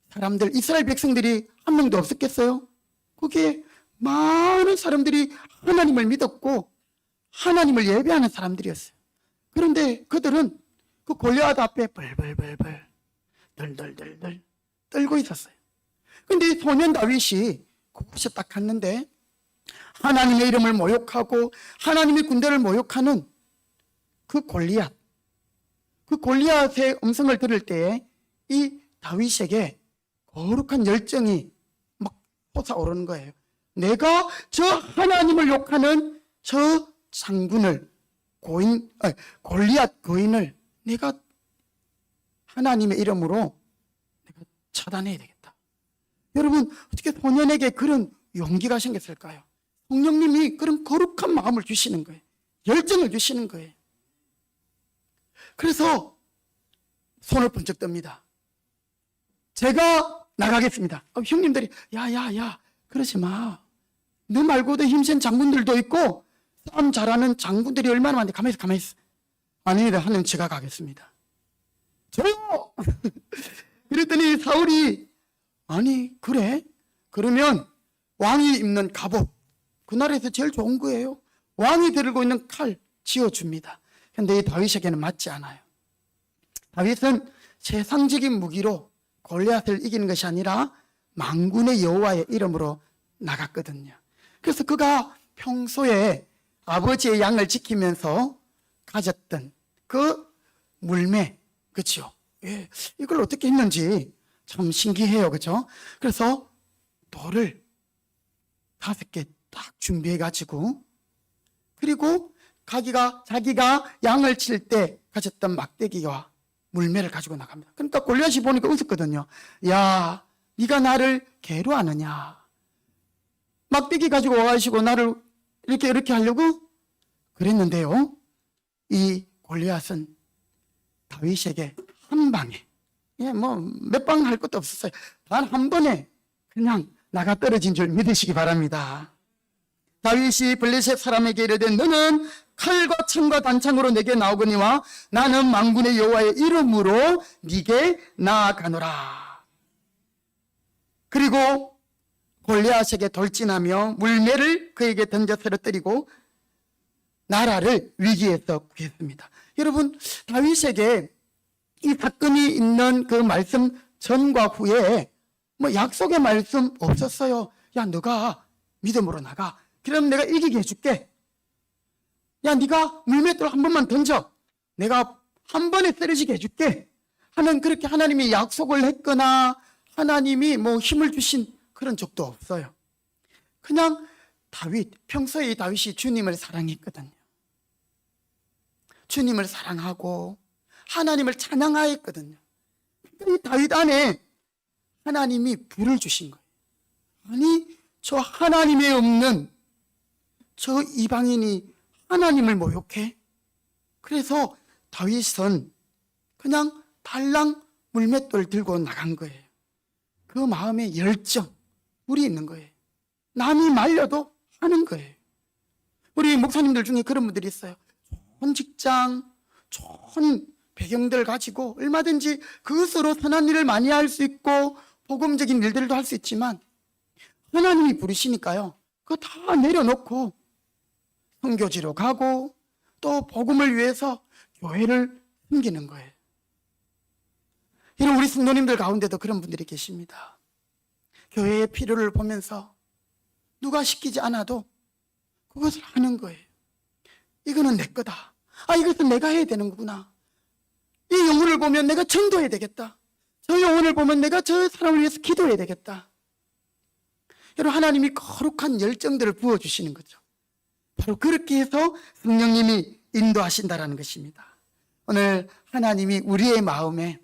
사람들, 이스라엘 백성들이 한 명도 없었겠어요? 거기에 많은 사람들이 하나님을 믿었고 하나님을 예배하는 사람들이었어요. 그런데 그들은 그 골리앗 앞에 벌벌벌벌 덜덜덜덜 떨고 있었어요. 근데 소년 다윗이 그곳에 딱 갔는데 하나님의 이름을 모욕하고 하나님의 군대를 모욕하는 그 골리앗의 음성을 들을 때에 이 다윗에게 거룩한 열정이 막 솟아오르는 거예요. 내가 저 하나님을 욕하는 저 장군을 골리앗 거인을 내가 하나님의 이름으로 내가 처단해야 되겠다. 여러분, 어떻게 소년에게 그런 용기가 생겼을까요? 성령님이 그런 거룩한 마음을 주시는 거예요. 열정을 주시는 거예요. 그래서 손을 번쩍 듭니다. 제가 나가겠습니다. 형님들이 야 그러지 마. 너 말고도 힘센 장군들도 있고 싸움 잘하는 장군들이 얼마나 많은데 가만히 있어. 아닙니다. 하나님 제가 가겠습니다. 저요. 그랬더니 사울이 아니 그래? 그러면 왕이 입는 갑옷 그 나라에서 제일 좋은 거예요. 왕이 들고 있는 칼 지어줍니다. 그런데 이 다윗에게는 맞지 않아요. 다윗은 세상적인 무기로 골리앗을 이기는 것이 아니라 만군의 여호와의 이름으로 나갔거든요. 그래서 그가 평소에 아버지의 양을 지키면서 가졌던 그 물매, 그렇죠? 예, 이걸 어떻게 했는지 참 신기해요, 그렇죠? 그래서 돌을 5개 딱 준비해가지고 그리고 자기가 양을 칠 때 가졌던 막대기와 물매를 가지고 나갑니다. 그러니까 골리앗이 보니까 웃었거든요. 야, 네가 나를 괴로워하느냐? 막대기 가지고 와가지고 나를 이렇게 하려고 그랬는데요. 이 골리앗은 다윗에게 한 방에, 뭐 몇 방 할 것도 없었어요. 단 한 번에 그냥 나가 떨어진 줄 믿으시기 바랍니다. 다윗이 블레셋 사람에게 이르되 너는 칼과 창과 단창으로 내게 나오거니와 나는 만군의 여호와의 이름으로 네게 나아가노라. 그리고 골리앗에게 돌진하며 물매를 그에게 던져 쓰러뜨리고 나라를 위기에서 구했습니다. 여러분, 다윗에게 이 사건이 있는 그 말씀 전과 후에 뭐 약속의 말씀 없었어요. 야, 너가 믿음으로 나가. 그럼 내가 이기게 해줄게. 야, 네가 물맷돌 한 번만 던져. 내가 한 번에 쓰러지게 해줄게. 하는 그렇게 하나님이 약속을 했거나 하나님이 뭐 힘을 주신 그런 적도 없어요. 그냥 평소에 이 다윗이 주님을 사랑했거든요. 주님을 사랑하고 하나님을 찬양하였거든요. 이 다윗 안에 하나님이 불을 주신 거예요. 아니, 저 하나님이 없는 저 이방인이 하나님을 모욕해? 그래서 다윗은 그냥 달랑 물맷돌 들고 나간 거예요. 그 마음에 열정, 불이 있는 거예요. 남이 말려도 하는 거예요. 우리 목사님들 중에 그런 분들이 있어요. 좋은 직장, 좋은 배경들 가지고 얼마든지 그것으로 선한 일을 많이 할 수 있고 복음적인 일들도 할 수 있지만 하나님이 부르시니까요, 그거 다 내려놓고 선교지로 가고 또 복음을 위해서 교회를 섬기는 거예요. 이런 우리 성도님들 가운데도 그런 분들이 계십니다. 교회의 필요를 보면서 누가 시키지 않아도 그것을 하는 거예요. 이거는 내 거다. 이것은 내가 해야 되는 거구나. 이 영혼을 보면 내가 전도해야 되겠다. 저 영혼을 보면 내가 저 사람을 위해서 기도해야 되겠다. 여러분, 하나님이 거룩한 열정들을 부어주시는 거죠. 바로 그렇게 해서 성령님이 인도하신다라는 것입니다. 오늘 하나님이 우리의 마음에,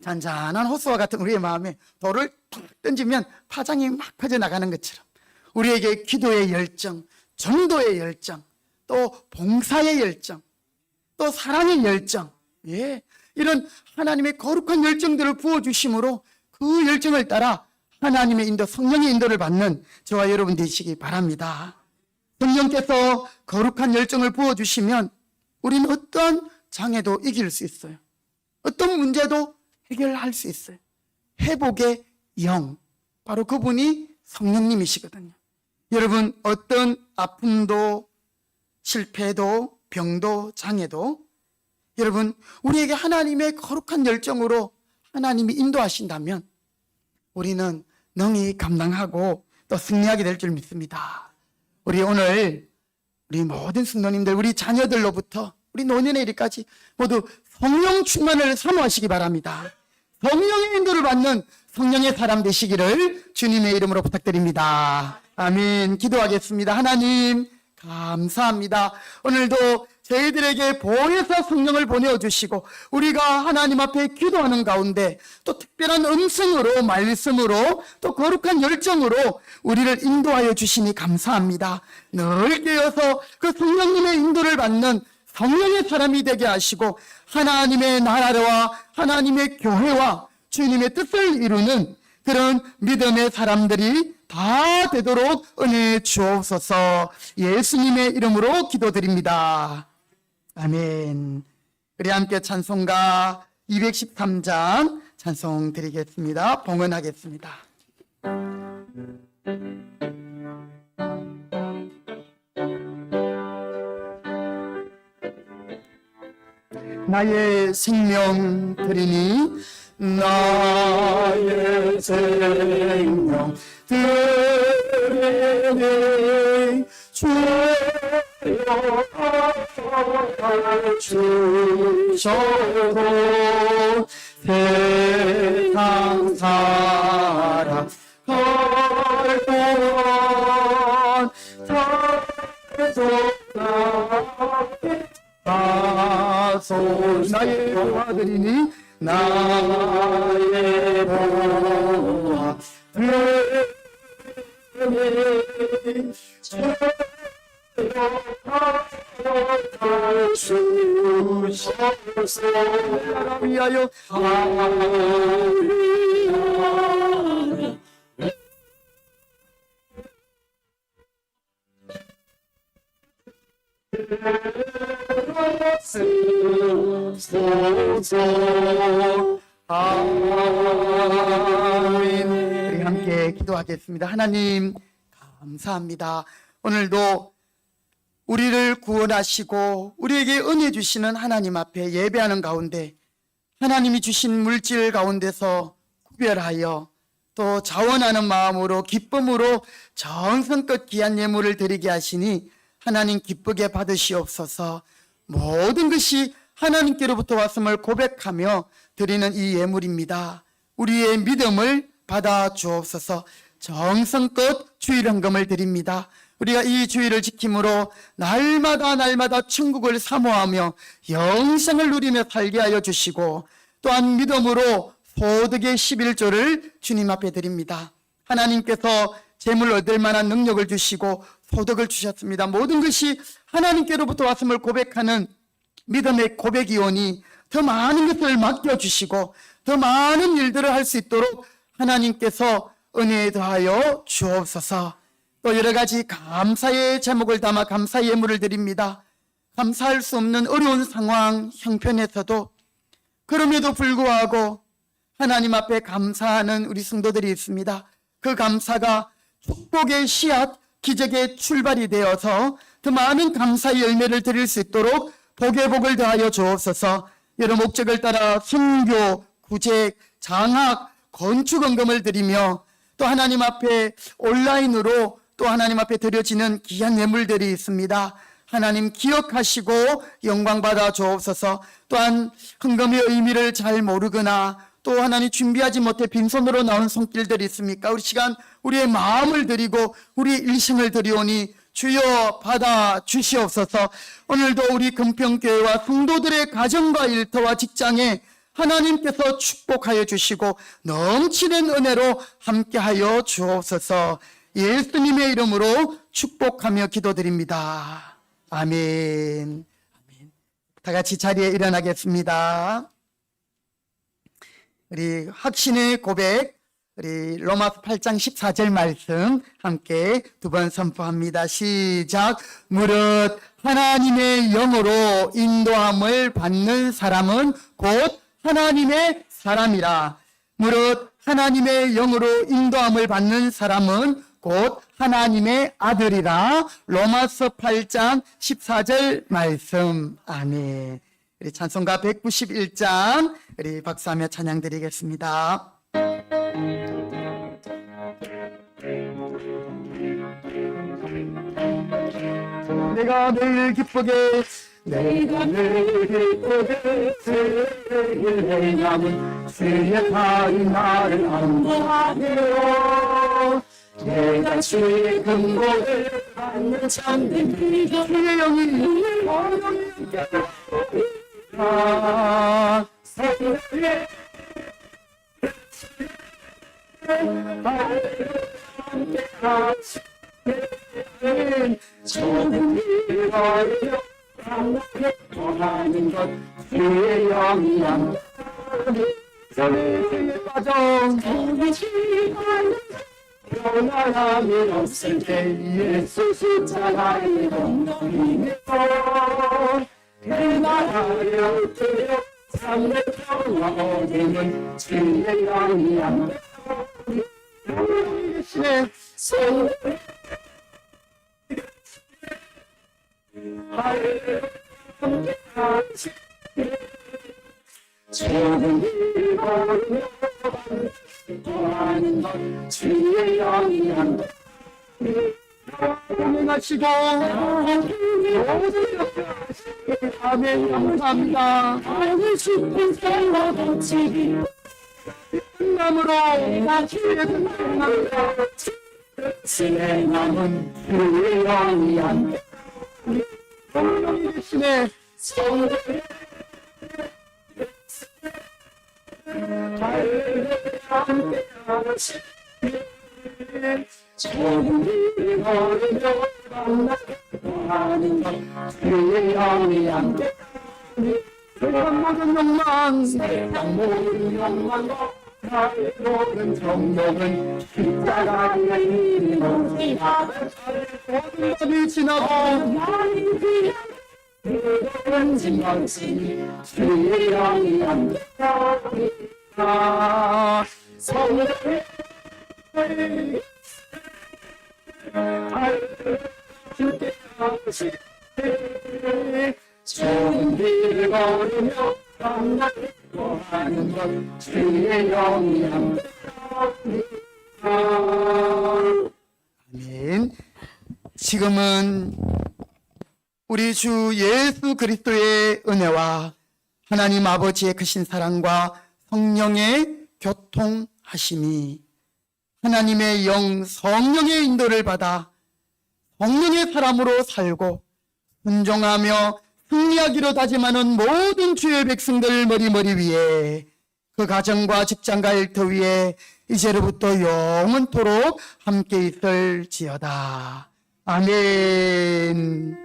잔잔한 호수와 같은 우리의 마음에 돌을 탁 던지면 파장이 막 퍼져나가는 것처럼 우리에게 기도의 열정, 전도의 열정, 또 봉사의 열정, 또 사랑의 열정, 이런 하나님의 거룩한 열정들을 부어주심으로 그 열정을 따라 하나님의 인도, 성령의 인도를 받는 저와 여러분 되시기 바랍니다. 성령께서 거룩한 열정을 부어주시면 우리는 어떠한 장애도 이길 수 있어요. 어떤 문제도 해결할 수 있어요. 회복의 영, 바로 그분이 성령님이시거든요. 여러분, 어떤 아픔도 실패도 병도 장애도 여러분, 우리에게 하나님의 거룩한 열정으로 하나님이 인도하신다면 우리는 능히 감당하고 또 승리하게 될 줄 믿습니다. 우리 오늘 우리 모든 성도님들, 우리 자녀들로부터 우리 노년의 일까지 모두 성령 충만을 사모하시기 바랍니다. 성령의 인도를 받는 성령의 사람 되시기를 주님의 이름으로 부탁드립니다. 아멘. 기도하겠습니다. 하나님 감사합니다. 오늘도 저희들에게 보혜사 성령을 보내주시고 우리가 하나님 앞에 기도하는 가운데 또 특별한 음성으로, 말씀으로, 또 거룩한 열정으로 우리를 인도하여 주시니 감사합니다. 늘 깨어서 그 성령님의 인도를 받는 성령의 사람이 되게 하시고 하나님의 나라와 하나님의 교회와 주님의 뜻을 이루는 그런 믿음의 사람들이 다 되도록 은혜 주옵소서. 예수님의 이름으로 기도드립니다. 아멘. 우리 함께 찬송가 213장 찬송 드리겠습니다. 봉헌하겠습니다. 나의 생명 드리니 나의 생명 드리니 주여 주셔서 세상 사랑 걸던 나의 보아들이니 나의 보아 주셔서 위하여 아멘. 우리 함께 기도하겠습니다. 하나님 감사합니다. 오늘도 우리를 구원하시고 우리에게 은혜 주시는 하나님 앞에 예배하는 가운데 하나님이 주신 물질 가운데서 구별하여 또 자원하는 마음으로 기쁨으로 정성껏 귀한 예물을 드리게 하시니 하나님 기쁘게 받으시옵소서. 모든 것이 하나님께로부터 왔음을 고백하며 드리는 이 예물입니다. 우리의 믿음을 받아 주옵소서. 정성껏 주일 헌금을 드립니다. 우리가 이 주의를 지킴으로 날마다 천국을 사모하며 영생을 누리며 살게 하여 주시고, 또한 믿음으로 소득의 11조를 주님 앞에 드립니다. 하나님께서 재물 얻을 만한 능력을 주시고 소득을 주셨습니다. 모든 것이 하나님께로부터 왔음을 고백하는 믿음의 고백이 오니 더 많은 것을 맡겨주시고 더 많은 일들을 할 수 있도록 하나님께서 은혜에 더하여 주옵소서. 또 여러 가지 감사의 제목을 담아 감사의 예물을 드립니다. 감사할 수 없는 어려운 상황 형편에서도 그럼에도 불구하고 하나님 앞에 감사하는 우리 성도들이 있습니다. 그 감사가 축복의 씨앗, 기적의 출발이 되어서 더 많은 감사의 열매를 드릴 수 있도록 복의 복을 더하여 주옵소서. 여러 목적을 따라 선교, 구직, 장학, 건축 헌금을 드리며 또 하나님 앞에 온라인으로 또 하나님 앞에 드려지는 귀한 예물들이 있습니다. 하나님 기억하시고 영광받아 주옵소서. 또한 헌금의 의미를 잘 모르거나 또 하나님 준비하지 못해 빈손으로 나온 손길들이 있습니까? 우리 시간 우리의 마음을 드리고 우리 일생을 드리오니 주여 받아 주시옵소서. 오늘도 우리 금평교회와 성도들의 가정과 일터와 직장에 하나님께서 축복하여 주시고 넘치는 은혜로 함께하여 주옵소서. 예수님의 이름으로 축복하며 기도드립니다. 아멘. 다 같이 자리에 일어나겠습니다. 우리 확신의 고백, 우리 로마서 8장 14절 말씀 함께 두 번 선포합니다. 시작. 무릇 하나님의 영으로 인도함을 받는 사람은 곧 하나님의 사람이라. 무릇 하나님의 영으로 인도함을 받는 사람은 곧 하나님의 아들이라. 로마서 8장 14절 말씀. 아멘. 우리 찬송가 191장 우리 박수하며 찬양 드리겠습니다. 내가 늘 기쁘게 주의 행함은 주의 팔이 나를 안보하네요. 내가 주의 근고를 받는 참된 믿음 주의 영이 세상에 저는 이거요 하는 것 주의 영이 안 저의 과정 변화함이 없을 때 예수 십자가의 엉덩이 믿고 그날하여 뜨여 삶의 평화 얻으면 주의 영이 안 대신에 손을 저는 이거를 하는 것 주의 영이 한 하시고 아멘. 감사합니다. 하고 싶은 생활 거치기 남으로 주의 근함과 진행함은 주의 영이 한 성령이 대신에 성령이 함께 하시니 저분이 걸으며 만나는 것 주의 영이 함께 세상 모든 욕망 세상 모든 욕망과 나의 모든 정욕은 십자가의 이름으로 모든 것이 지나고 나의 귀한 그런 진정신이 주의 영이 함께하리라. 성령의 주께 하시니 좋은 길을 걸으며 만나고 하는 것 주의 영이 함께하리라. 아멘. 지금은 우리 주 예수 그리스도의 은혜와 하나님 아버지의 크신 사랑과 성령의 교통하심이 하나님의 영 성령의 인도를 받아 성령의 사람으로 살고 순종하며 승리하기로 다짐하는 모든 주의 백성들 머리 위에 그 가정과 직장과 일터 위에 이제로부터 영원토록 함께 있을지어다. 아멘.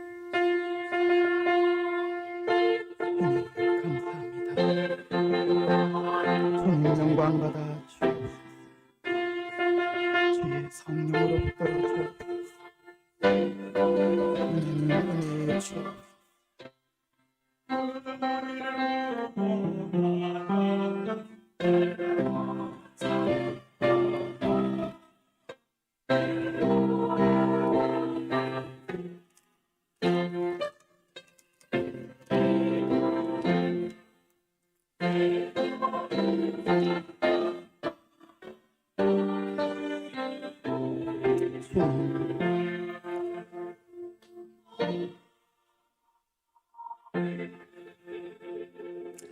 감사합니다. 주님 영광 받아 주옵소서. 주의 성령으로부터 주옵소서. 은혜 주옵소서.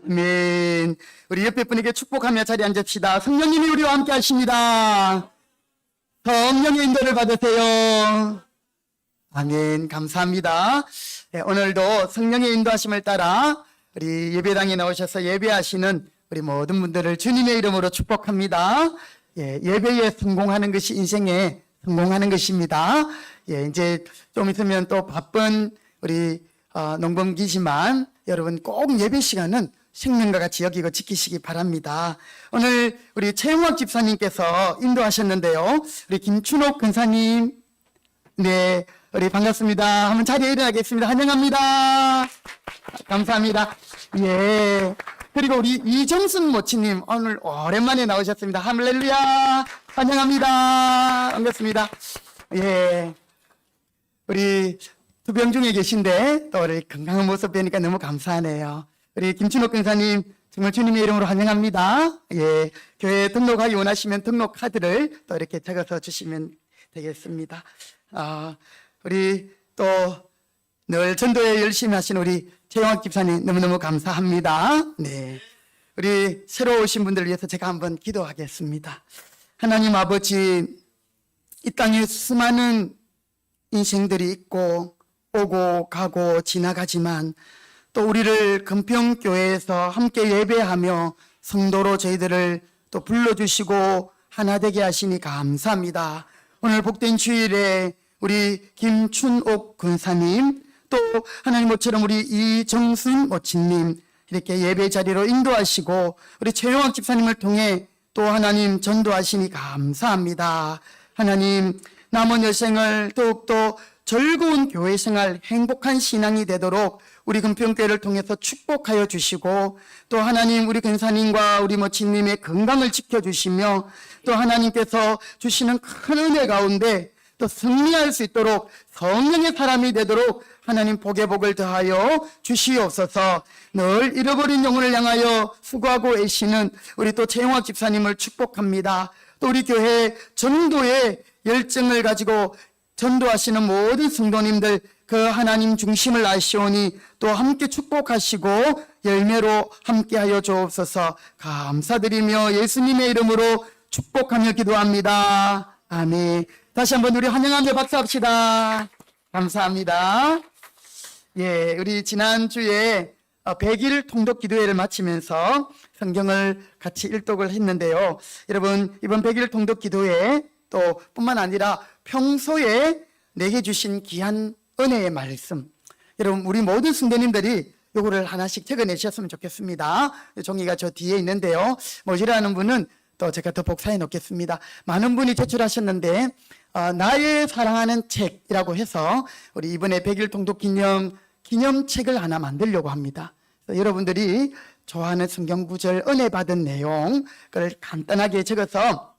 아멘. 우리 옆에 분에게 축복하며 자리에 앉읍시다. 성령님이 우리와 함께 하십니다. 성령의 인도를 받으세요. 아멘. 감사합니다. 네, 오늘도 성령의 인도하심을 따라 우리 예배당에 나오셔서 예배하시는 우리 모든 분들을 주님의 이름으로 축복합니다. 예, 예배에 성공하는 것이 인생에 성공하는 것입니다. 예, 이제 좀 있으면 또 바쁜 우리 농번기지만 여러분 꼭 예배 시간은 생명과 같이 여기고 지키시기 바랍니다. 오늘 우리 최영학 집사님께서 인도하셨는데요. 우리 김춘옥 근사님, 네, 우리 반갑습니다. 한번 자리에 일어나겠습니다. 환영합니다. 감사합니다. 예. 그리고 우리 이정순 모치님 오늘 오랜만에 나오셨습니다. 할렐루야. 환영합니다. 반갑습니다. 예. 우리 투병 중에 계신데 또 우리 건강한 모습 뵈니까 너무 감사하네요. 우리 김춘옥 근사님 정말 주님의 이름으로 환영합니다. 예, 교회에 등록하기 원하시면 등록 카드를 또 이렇게 적어서 주시면 되겠습니다. 우리 또 늘 전도에 열심히 하신 우리 최영학 집사님 너무너무 감사합니다. 네, 우리 새로 오신 분들을 위해서 제가 한번 기도하겠습니다. 하나님 아버지, 이 땅에 수많은 인생들이 있고 오고 가고 지나가지만 또 우리를 금평교회에서 함께 예배하며 성도로 저희들을 또 불러주시고 하나 되게 하시니 감사합니다. 오늘 복된 주일에 우리 김춘옥 근사님 또 하나님 모처럼 우리 이정순 모친님 이렇게 예배 자리로 인도하시고 우리 최영학 집사님을 통해 또 하나님 전도하시니 감사합니다. 하나님 남은 여생을 더욱더 즐거운 교회 생활, 행복한 신앙이 되도록 우리 금평교회를 통해서 축복하여 주시고 또 하나님 우리 근사님과 우리 모친님의 건강을 지켜주시며 또 하나님께서 주시는 큰 은혜 가운데 또 승리할 수 있도록 성령의 사람이 되도록 하나님 복의 복을 더하여 주시옵소서. 늘 잃어버린 영혼을 향하여 수고하고 애쓰는 우리 또 최영학 집사님을 축복합니다. 또 우리 교회 전도의 열정을 가지고 전도하시는 모든 성도님들 그 하나님 중심을 아시오니 또 함께 축복하시고 열매로 함께하여 주옵소서. 감사드리며 예수님의 이름으로 축복하며 기도합니다. 아멘. 다시 한번 우리 환영하며 박수합시다. 감사합니다. 예, 우리 지난주에 100일 통독 기도회를 마치면서 성경을 같이 일독을 했는데요. 여러분 이번 100일 통독 기도회 또 뿐만 아니라 평소에 내게 주신 귀한 은혜의 말씀, 여러분 우리 모든 성도님들이 요거를 하나씩 적어내셨으면 좋겠습니다. 종이가 저 뒤에 있는데요. 모시라는 분은 또 제가 더 복사해 놓겠습니다. 많은 분이 제출하셨는데 나의 사랑하는 책이라고 해서 우리 이번에 100일 통독 기념책을 하나 만들려고 합니다. 여러분들이 좋아하는 성경 구절, 은혜 받은 내용 그걸 간단하게 적어서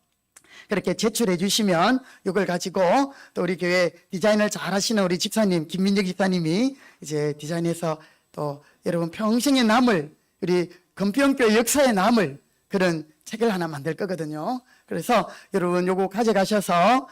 그렇게 제출해 주시면 이걸 가지고 또 우리 교회 디자인을 잘 하시는 우리 집사님 김민혁 집사님이 이제 디자인해서 또 여러분 평생에 남을 우리 금평교회 역사에 남을 그런 책을 하나 만들 거거든요. 그래서 여러분 요거 가져가셔서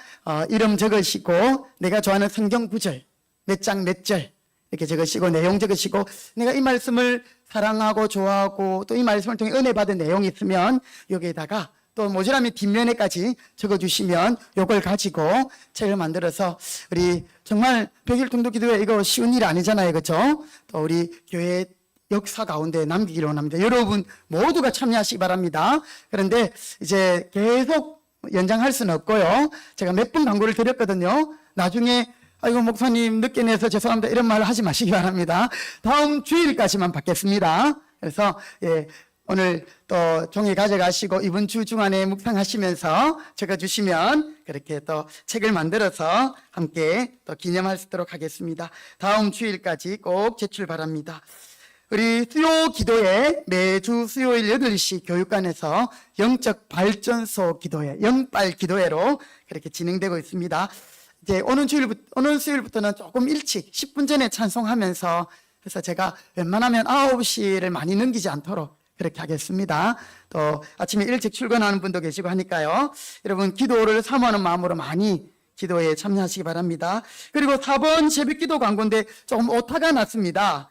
이름 적으시고 내가 좋아하는 성경 구절 몇 장 몇 절 이렇게 적으시고 내용 적으시고 내가 이 말씀을 사랑하고 좋아하고 또 이 말씀을 통해 은혜 받은 내용이 있으면 여기에다가 또 모자라면 뒷면에까지 적어주시면 요걸 가지고 책을 만들어서 우리 정말 100일 통도 기도회 이거 쉬운 일 아니잖아요. 그렇죠? 또 우리 교회 역사 가운데 남기기로 합니다. 여러분 모두가 참여하시기 바랍니다. 그런데 이제 계속 연장할 수는 없고요. 제가 몇 번 광고를 드렸거든요. 나중에 아이고 목사님 늦게 내서 죄송합니다 이런 말 하지 마시기 바랍니다. 다음 주일까지만 받겠습니다. 그래서 오늘 또 종이 가져가시고 이번 주 중간에 묵상하시면서 적어주시면 그렇게 또 책을 만들어서 함께 또 기념할 수 있도록 하겠습니다. 다음 주일까지 꼭 제출 바랍니다. 우리 수요 기도회 매주 수요일 8시 교육관에서 영적 발전소 기도회, 영발 기도회로 그렇게 진행되고 있습니다. 이제 오는 수요일부터는 조금 일찍 10분 전에 찬송하면서 그래서 제가 웬만하면 9시를 많이 넘기지 않도록 그렇게 하겠습니다. 또 아침에 일찍 출근하는 분도 계시고 하니까요. 여러분 기도를 사모하는 마음으로 많이 기도에 참여하시기 바랍니다. 그리고 4번 새벽 기도 광고인데 조금 오타가 났습니다.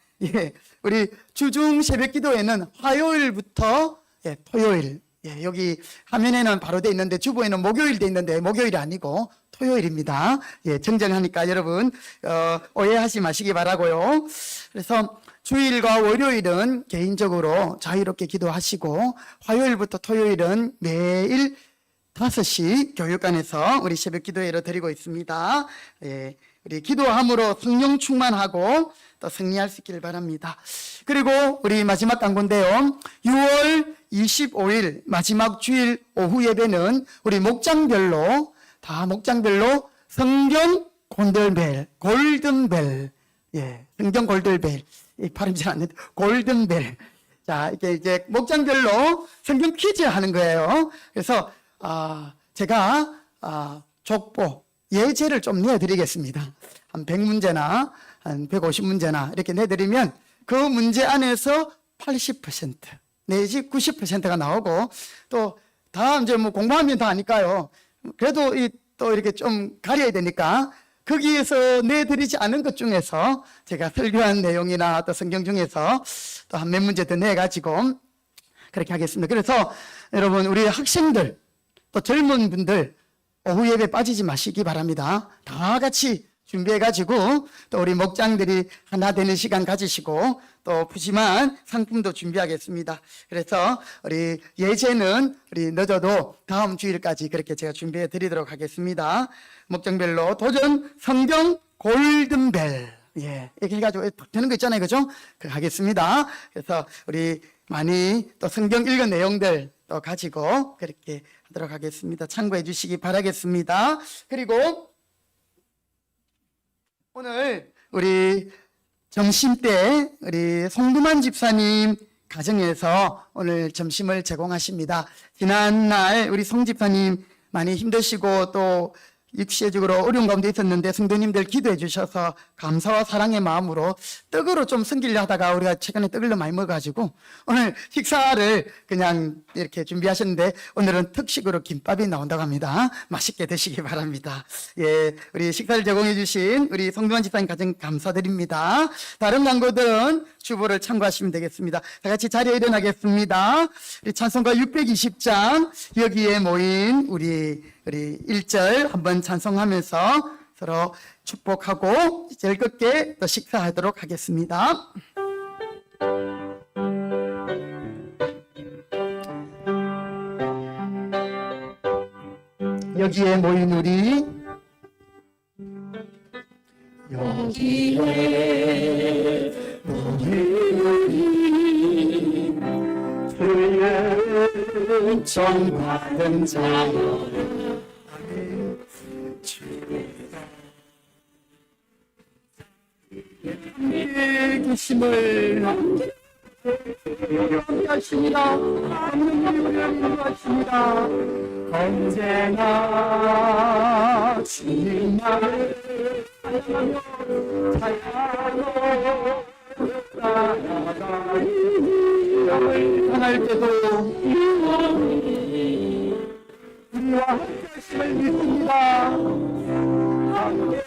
우리 주중 새벽 기도회는 화요일부터 토요일, 여기 화면에는 바로 돼 있는데 주보에는 목요일 돼 있는데 목요일이 아니고 토요일입니다. 정정하니까 여러분 오해하지 마시기 바라고요. 그래서 주일과 월요일은 개인적으로 자유롭게 기도하시고 화요일부터 토요일은 매일 5시 교육관에서 우리 새벽 기도회로 드리고 있습니다. 우리 기도함으로 성령 충만하고 또 승리할 수 있기를 바랍니다. 그리고 우리 마지막 광고인데요. 6월 25일 마지막 주일 오후 예배는 우리 목장별로 성경 골든벨, 성경 골든벨, 이 발음이 잘 안 되는데 골든벨. 자, 이제 목장별로 성경 퀴즈 하는 거예요. 그래서 제가 족보 예제를 좀 내드리겠습니다. 한 100문제나 한 150문제나 이렇게 내드리면 그 문제 안에서 80% 내지 90%가 나오고 또 다 이제 뭐 공부하면 다 아니까요. 그래도 또 이렇게 좀 가려야 되니까 거기에서 내드리지 않은 것 중에서 제가 설교한 내용이나 또 성경 중에서 또 한 몇 문제 더 내가지고 그렇게 하겠습니다. 그래서 여러분 우리 학생들 또 젊은 분들 오후 예배 빠지지 마시기 바랍니다. 다 같이 준비해가지고 또 우리 목장들이 하나 되는 시간 가지시고 또 푸짐한 상품도 준비하겠습니다. 그래서 우리 예제는 우리 늦어도 다음 주일까지 그렇게 제가 준비해 드리도록 하겠습니다. 목장별로 도전 성경 골든벨, 이렇게 해가지고 되는 거 있잖아요, 그죠? 그거 하겠습니다. 그래서 우리 많이 또 성경 읽은 내용들 또 가지고 그렇게 하도록 하겠습니다. 참고해 주시기 바라겠습니다. 그리고 오늘 우리 점심 때 우리 송두만 집사님 가정에서 오늘 점심을 제공하십니다. 지난날 우리 송 집사님 많이 힘드시고 또 육체적으로 어려운 가운데 있었는데 성도님들 기도해 주셔서 감사와 사랑의 마음으로 떡으로 좀 섬기려 하다가 우리가 최근에 떡을 너무 많이 먹어가지고 오늘 식사를 그냥 이렇게 준비하셨는데 오늘은 특식으로 김밥이 나온다고 합니다. 맛있게 드시기 바랍니다. 우리 식사를 제공해 주신 우리 송두환 집사님 가정 감사드립니다. 다른 광고들은 주보를 참고하시면 되겠습니다. 다 같이 자리에 일어나겠습니다. 우리 찬송가 620장 여기에 모인 우리 1절 한번 찬송하면서 서로 축복하고 즐겁게 또 식사하도록 하겠습니다. 여기에 모인 우리 주의 정받은 자여 계심을 함께하십니다. 함께하십니다. 언제나 주님만을 사랑하며 나아가리 영을 떠날 때도 우리와 함께하심을 믿습니다. 함께